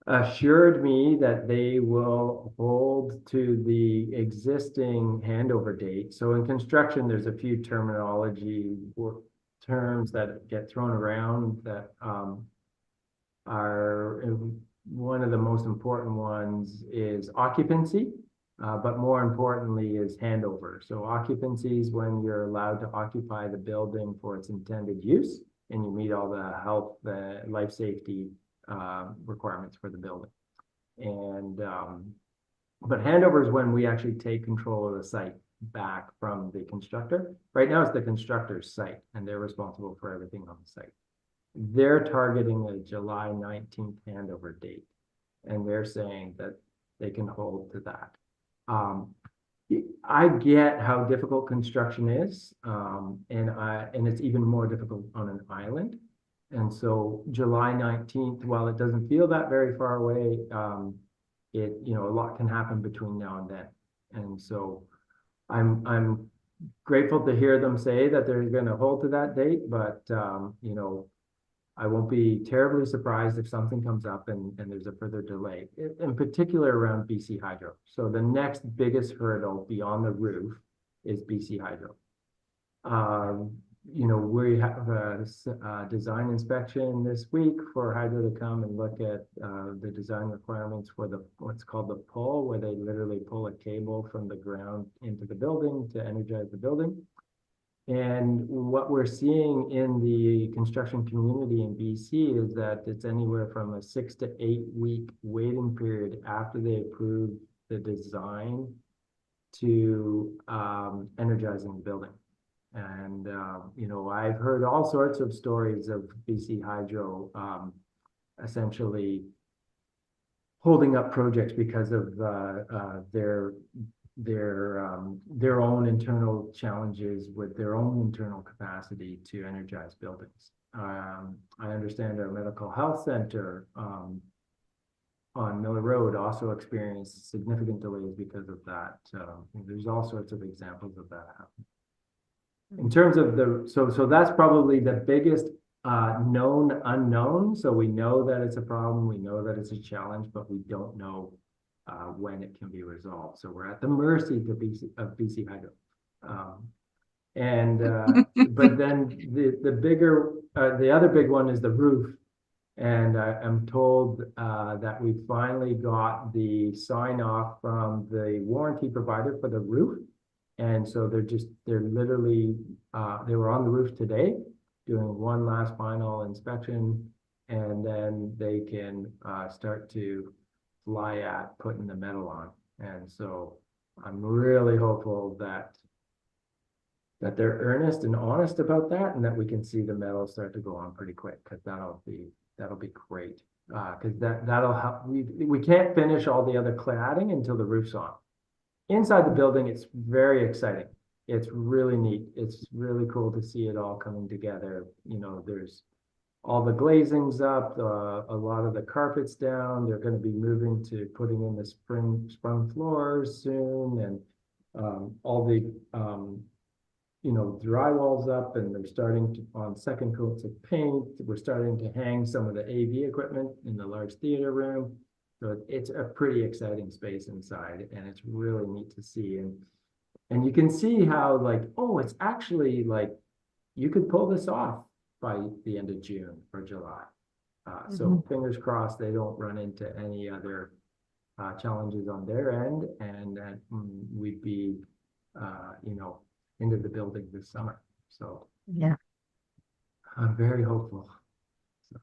assured me that they will hold to the existing handover date. So in construction, there's a few terminology terms that get thrown around that are one of the most important ones is occupancy, but more importantly is handover. So occupancy is when you're allowed to occupy the building for its intended use and you meet all the health, the life safety requirements for the building. And but handover is when we actually take control of the site back from the constructor. Right now it's the constructor's site and they're responsible for everything on the site. They're targeting a July 19th handover date, and they're saying that they can hold to that. I get how difficult construction is, and it's even more difficult on an island. And so July 19th, while it doesn't feel that very far away, you know, a lot can happen between now and then. And so I'm grateful to hear them say that they're going to hold to that date, but you know, I won't be terribly surprised if something comes up and there's a further delay, in particular around BC Hydro. So the next biggest hurdle beyond the roof is BC Hydro. You know, we have a design inspection this week for Hydro to come and look at the design requirements for what's called the pull, where they literally pull a cable from the ground into the building to energize the building. And what we're seeing in the construction community in BC is that it's anywhere from a 6 to 8 week waiting period after they approve the design to energizing the building. And, you know, I've heard all sorts of stories of BC Hydro essentially holding up projects because of their own internal challenges with their own internal capacity to energize buildings. I understand our medical health center on Miller Road also experienced significant delays because of that. There's all sorts of examples of that happening. In terms of so that's probably the biggest known unknown. So we know that it's a problem, we know that it's a challenge, but we don't know when it can be resolved. So we're at the mercy of BC Hydro. But then the other big one is the roof. And I'm told that we finally got the sign off from the warranty provider for the roof. And so they're literally, they were on the roof today doing one last final inspection, and then they can start to fly at putting the metal on. And so I'm really hopeful that they're earnest and honest about that, and that we can see the metal start to go on pretty quick, because that'll be great. Because that'll help. We can't finish all the other cladding until the roof's on. Inside the building, it's very exciting. It's really neat. It's really cool to see it all coming together. You know, there's all the glazing's up, a lot of the carpet's down. They're going to be moving to putting in the sprung floors soon, and all the you know, drywall's up, and they're starting to on second coats of paint. We're starting to hang some of the AV equipment in the large theater room. So it's a pretty exciting space inside, and it's really neat to see. And you can see how, like, oh, it's actually like you could pull this off by the end of June or July. So fingers crossed they don't run into any other challenges on their end, and that we'd be, you know, into the building this summer. So Yeah. I'm very hopeful.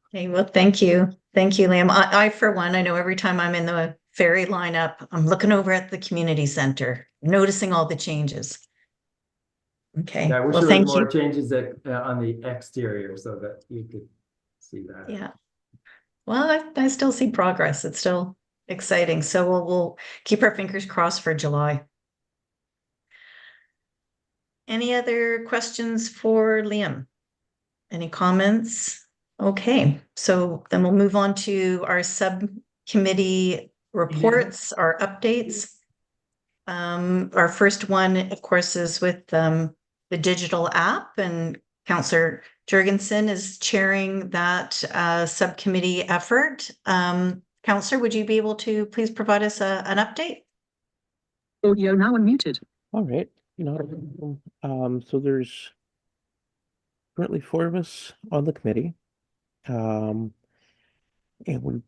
Okay, well, thank you. Thank you, Liam. I, for one, I know every time I'm in the ferry lineup, I'm looking over at the community center, noticing all the changes. Okay, Yeah, I wish well, there was thank more you. changes that, on the exterior so that you could see that. Yeah. Well, I still see progress. It's still exciting. So we'll keep our fingers crossed for July. Any other questions for Liam? Any comments? Okay, so then we'll move on to our subcommittee reports, our updates. Our first one, of course, is with the digital app, and Councillor Jurgensen is chairing that subcommittee effort. Councillor, would you be able to please provide us an update? Audio now unmuted. All right, not a problem. So there's currently 4 of us on the committee. And we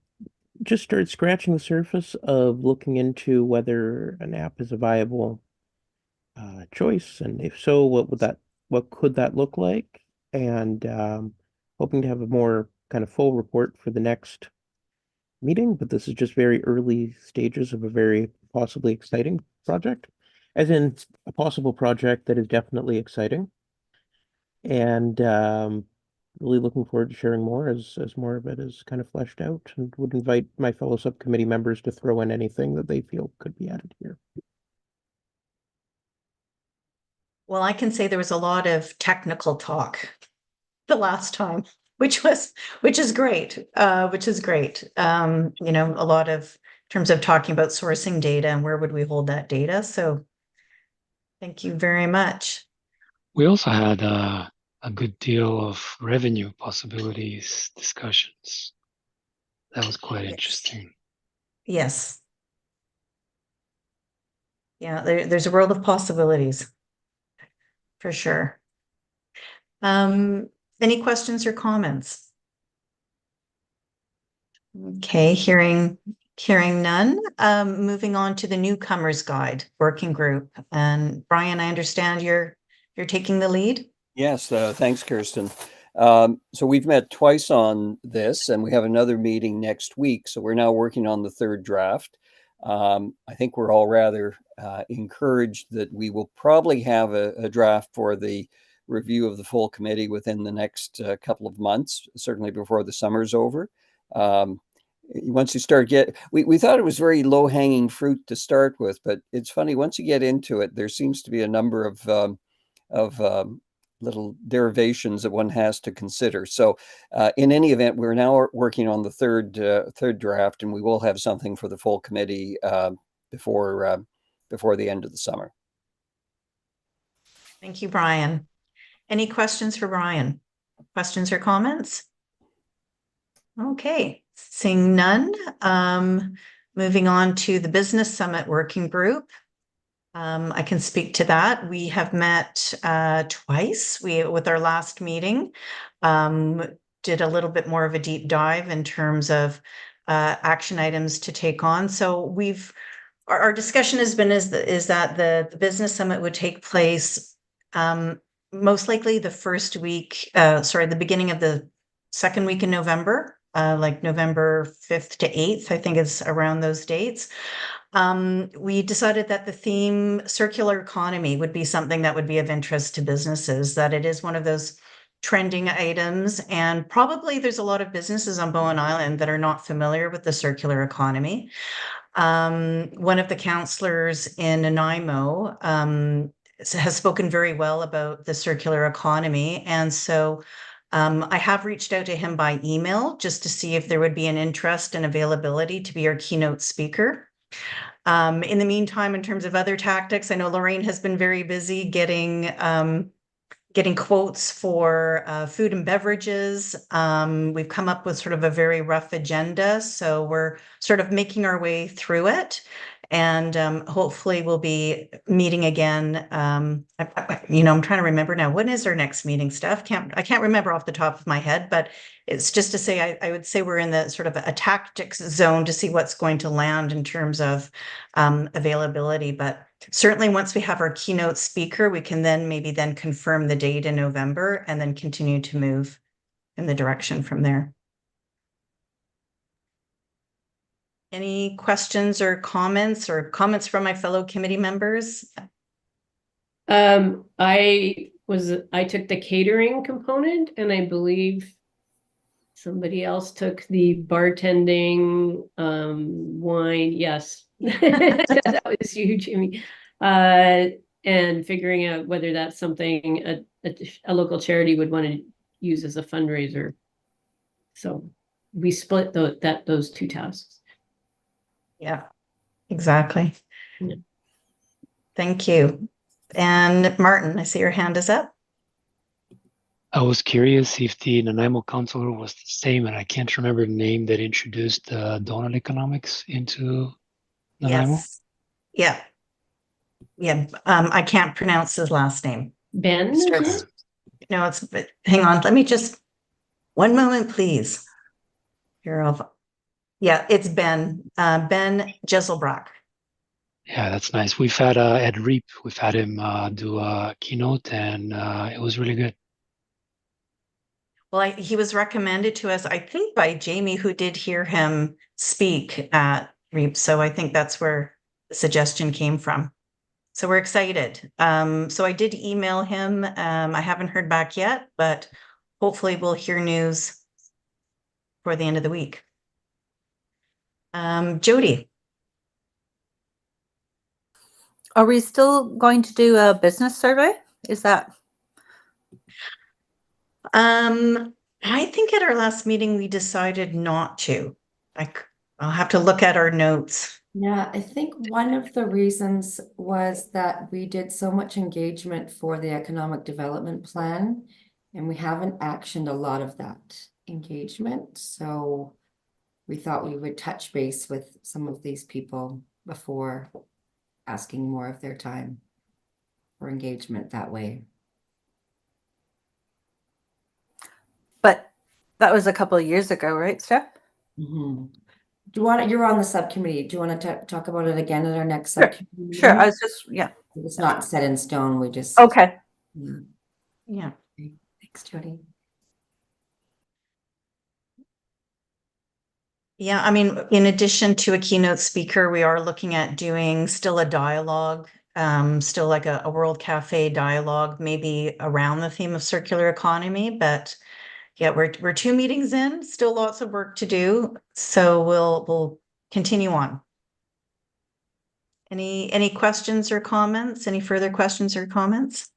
just started scratching the surface of looking into whether an app is a viable choice, and if so, what could that look like? And hoping to have a more kind of full report for the next meeting, but this is just very early stages of a very possibly exciting project, as in a possible project that is definitely exciting. And really looking forward to sharing more as more of it is kind of fleshed out, and would invite my fellow subcommittee members to throw in anything that they feel could be added here. Well, I can say there was a lot of technical talk the last time, which is great, you know, a lot of in terms of talking about sourcing data and where would we hold that data. So thank you very much. We also had a good deal of revenue possibilities discussions. That was quite interesting. Yes. Yeah, there's a world of possibilities for sure. Any questions or comments? Okay, hearing none. Moving on to the newcomers guide working group. And Brian, I understand you're taking the lead. Yes, thanks, Kirsten. So we've met twice on this, and we have another meeting next week. So we're now working on the 3rd draft. I think we're all rather encouraged that we will probably have a draft for the review of the full committee within the next couple of months, certainly before the summer's over. Once you start we thought it was very low-hanging fruit to start with, but it's funny, once you get into it, there seems to be a number of little derivations that one has to consider. So in any event, we're now working on the third draft, and we will have something for the full committee before the end of the summer. Thank you, Brian. Any questions for Brian? Questions or comments? Okay, seeing none. Moving on to the Business Summit Working Group. I can speak to that. We have met twice. With our last meeting, did a little bit more of a deep dive in terms of action items to take on. So our discussion has been is that the Business Summit would take place most likely the beginning of the second week in November. like November 5th to 8th, I think is around those dates. We decided that the theme circular economy would be something that would be of interest to businesses, that it is one of those trending items. And probably there's a lot of businesses on Bowen Island that are not familiar with the circular economy. One of the counselors in Nanaimo has spoken very well about the circular economy. And so I have reached out to him by email just to see if there would be an interest and availability to be our keynote speaker. In the meantime, in terms of other tactics, I know Lorraine has been very busy getting quotes for food and beverages. We've come up with sort of a very rough agenda, so we're sort of making our way through it. And hopefully we'll be meeting again. I'm trying to remember now. When is our next meeting, Steph? I can't remember off the top of my head, but it's just to say I would say we're in the sort of a tactics zone to see what's going to land in terms of availability. But certainly once we have our keynote speaker, we can then maybe confirm the date in November and then continue to move in the direction from there. Any questions or comments from my fellow committee members? I took the catering component, and I believe somebody else took the bartending, wine. Yes. That was huge. I mean, and figuring out whether that's something a local charity would want to use as a fundraiser. So we split those two tasks. Yeah, exactly. Yeah. Thank you. And Martin, I see your hand is up. I was curious if the Nanaimo counselor was the same, and I can't remember the name that introduced donut economics into Nanaimo. Yes. Yeah. Yeah. I can't pronounce his last name. Ben? No, hang on. Let me just, one moment, please. Yeah, it's Ben Jesselbrock. Yeah, that's nice. We've had at REAP, we've had him do a keynote, and it was really good. Well, he was recommended to us, I think, by Jamie, who did hear him speak at REAP. So I think that's where the suggestion came from. So we're excited. So I did email him. I haven't heard back yet, but hopefully we'll hear news for the end of the week. Jody. Are we still going to do a business survey? Is that? I think at our last meeting, we decided not to. I'll have to look at our notes. Yeah, I think one of the reasons was that we did so much engagement for the economic development plan, and we haven't actioned a lot of that engagement. So we thought we would touch base with some of these people before asking more of their time for engagement that way. But that was a couple of years ago, right, Steph? Mm-hmm. You're on the subcommittee. Do you want to talk about it again at our next Sure. subcommittee? Sure. I was just, yeah. It's not set in stone. We just. Okay. Yeah. Thanks, Jody. Yeah, I mean, in addition to a keynote speaker, we are looking at doing still a dialogue, still like a World Cafe dialogue, maybe around the theme of circular economy. But yeah, we're 2 meetings in, still lots of work to do. So we'll continue on. Any questions or comments? Any further questions or comments?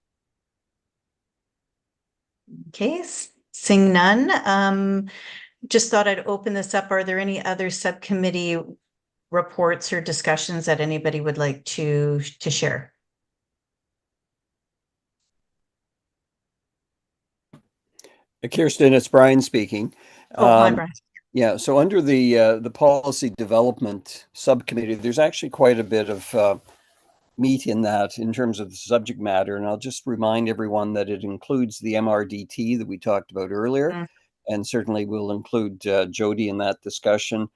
Okay, seeing none. Just thought I'd open this up. Are there any other subcommittee reports or discussions that anybody would like to share? Kirsten, it's Brian speaking. Oh, hi, Brian. Yeah, so under the policy development subcommittee, there's actually quite a bit of meat in that in terms of the subject matter. And I'll just remind everyone that it includes the MRDT that we talked about earlier. And certainly we'll include Jody in that discussion.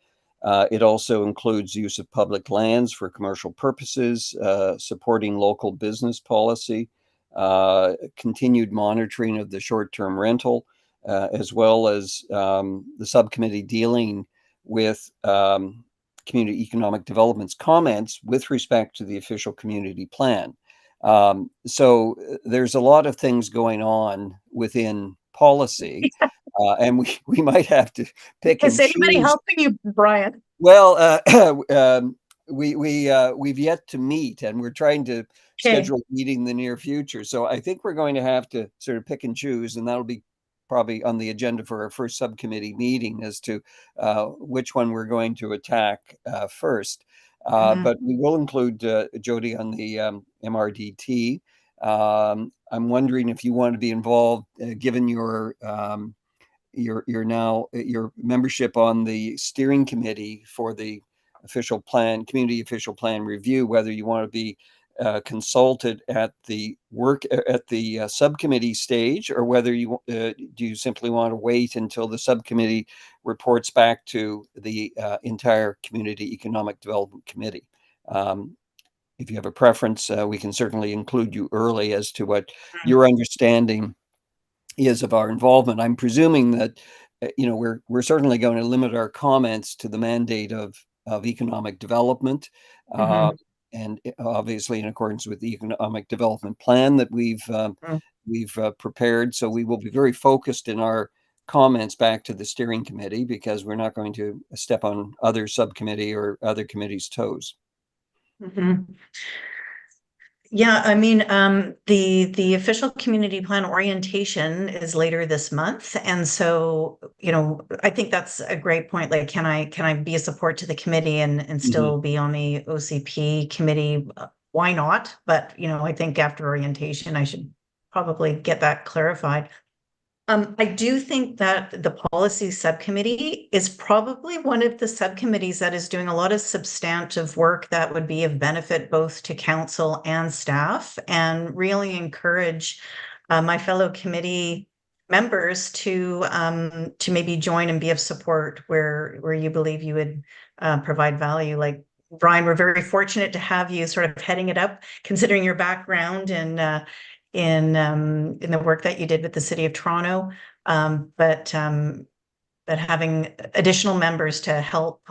It also includes use of public lands for commercial purposes, supporting local business policy, continued monitoring of the short-term rental, as well as the subcommittee dealing with community economic development's comments with respect to the official community plan. So there's a lot of things going on within policy, and we might have to pick and Is anybody choose. helping you, Brian? Well, we've yet to meet, and we're trying to schedule a meeting in the near future. So I think we're going to have to sort of pick and choose, and that'll be probably on the agenda for our first subcommittee meeting as to which one we're going to attack first. But we will include Jody on the MRDT. I'm wondering if you want to be involved, given your membership on the steering committee for the official plan, community official plan review, whether you want to be consulted at the subcommittee stage, or whether you do you simply want to wait until the subcommittee reports back to the entire community economic development committee. If you have a preference, we can certainly include you early as to what your understanding is of our involvement. I'm presuming that we're certainly going to limit our comments to the mandate of economic development, and obviously in accordance with the economic development plan that we've prepared. So we will be very focused in our comments back to the steering committee, because we're not going to step on other subcommittee or other committees' toes. Yeah, I mean, the official community plan orientation is later this month, and so I think that's a great point. Like, can I be a support to the committee and still be on the OCP committee? Why not? But I think after orientation, I should probably get that clarified. I do think that the policy subcommittee is probably one of the subcommittees that is doing a lot of substantive work that would be of benefit both to council and staff, and really encourage my fellow committee members to maybe join and be of support where you believe you would provide value. Like, Brian, we're very fortunate to have you sort of heading it up, considering your background and in the work that you did with the City of Toronto, but having additional members to help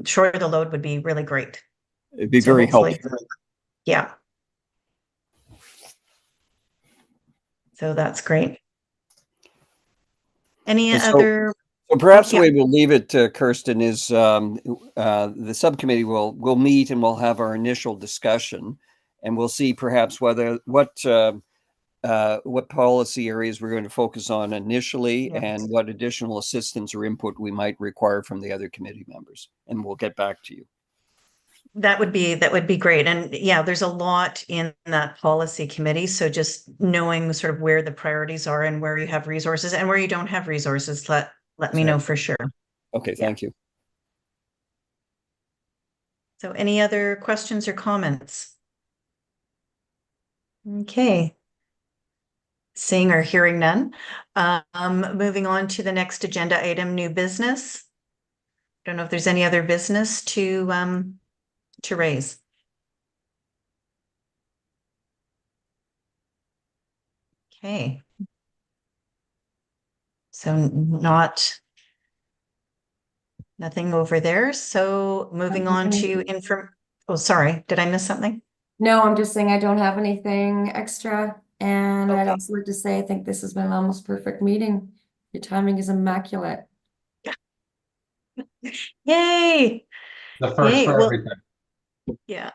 shore the load would be really great. It'd be very helpful. Yeah. So that's great. Any other? So perhaps the way we'll leave it, Kirsten, is the subcommittee will meet and we'll have our initial discussion, and we'll see perhaps what policy areas we're going to focus on initially, and what additional assistance or input we might require from the other committee members, and we'll get back to you. That would be great. And yeah, there's a lot in that policy committee. So just knowing sort of where the priorities are and where you have resources and where you don't have resources, let me know for sure. Okay, thank you. So any other questions or comments? Okay. Seeing or hearing none. Moving on to the next agenda item, new business. Don't know if there's any other business to raise. Okay. So nothing over there. So moving on to oh, sorry, did I miss something? No, I'm just saying I don't have anything extra. And I'd also like to say, I think this has been an almost perfect meeting. Your timing is immaculate. Yay. The first for everything. Yeah.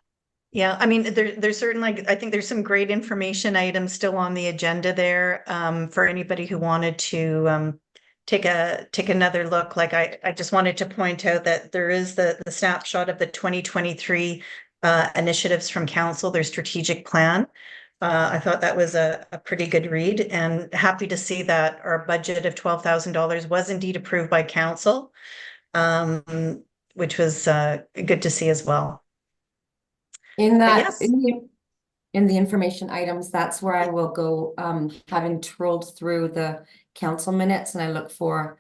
Yeah, I mean, there's certainly, I think there's some great information items still on the agenda there for anybody who wanted to take another look. Like I just wanted to point out that there is the snapshot of the 2023 initiatives from council, their strategic plan. I thought that was a pretty good read, and happy to see that our budget of $12,000 was indeed approved by council, which was good to see as well. In that, in the information items, that's where I will go, having trolled through the council minutes, and I look for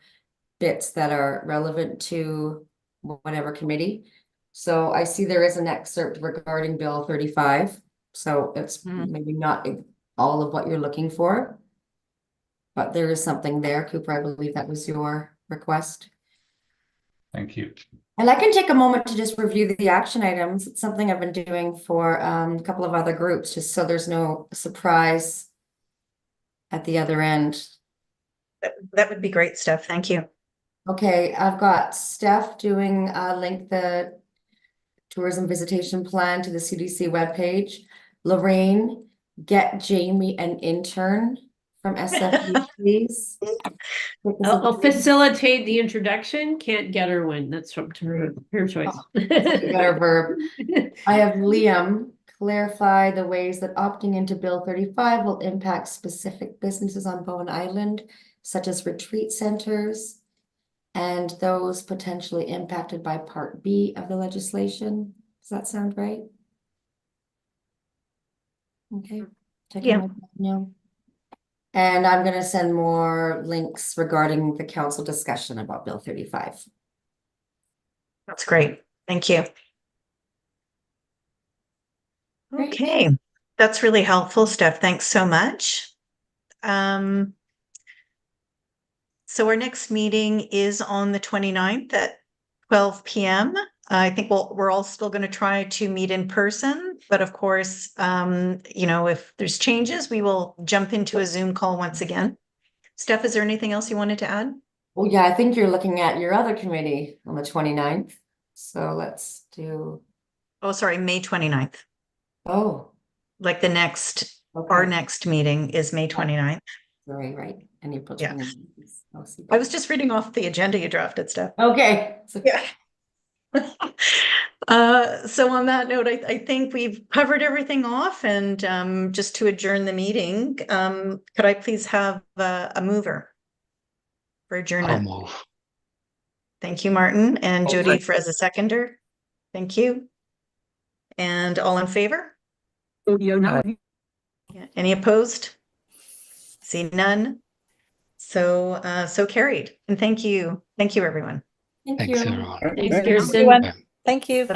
bits that are relevant to whatever committee. So I see there is an excerpt regarding Bill 35. So it's maybe not all of what you're looking for. but there is something there. Cooper, I believe that was your request. Thank you. And I can take a moment to just review the action items. It's something I've been doing for a couple of other groups, just so there's no surprise at the other end. That would be great, Steph. Thank you. Okay, I've got Steph doing link the tourism visitation plan to the CDC webpage. Lorraine, get Jamie an intern from SFU, please. I'll facilitate the introduction, can't get her one, that's from her choice. Better verb. I have Liam clarify the ways that opting into Bill 35 will impact specific businesses on Bowen Island, such as retreat centers and those potentially impacted by Part B of the legislation. Does that sound right? Okay. Checking Yeah. my phone now. And I'm gonna send more links regarding the council discussion about Bill 35. That's great. Thank you. Great. Okay, that's really helpful, Steph. Thanks so much. So our next meeting is on the 29th at 12 p.m. I think we're all still going to try to meet in person, but of course, if there's changes, we will jump into a Zoom call once again. Steph, is there anything else you wanted to add? Well, yeah, I think you're looking at your other committee on the 29th. So let's do, Oh, sorry, May 29th. oh, Like our okay. next meeting is May 29th. Right. And April Yeah. 29th. I'll see I was just reading off the agenda you drafted, Steph. okay. So Yeah. So on that note, I think we've covered everything off, and just to adjourn the meeting, could I please have a mover for I'll adjournment? move. Thank you, Martin, and I'll Jody for as a seconder. Thank you. And all in favor? Audio now. Yeah. Any opposed? See none. So carried. And thank you, everyone. thank Thanks, you. everyone. All right, Thanks, thanks. Kirsten. Everyone, thank you.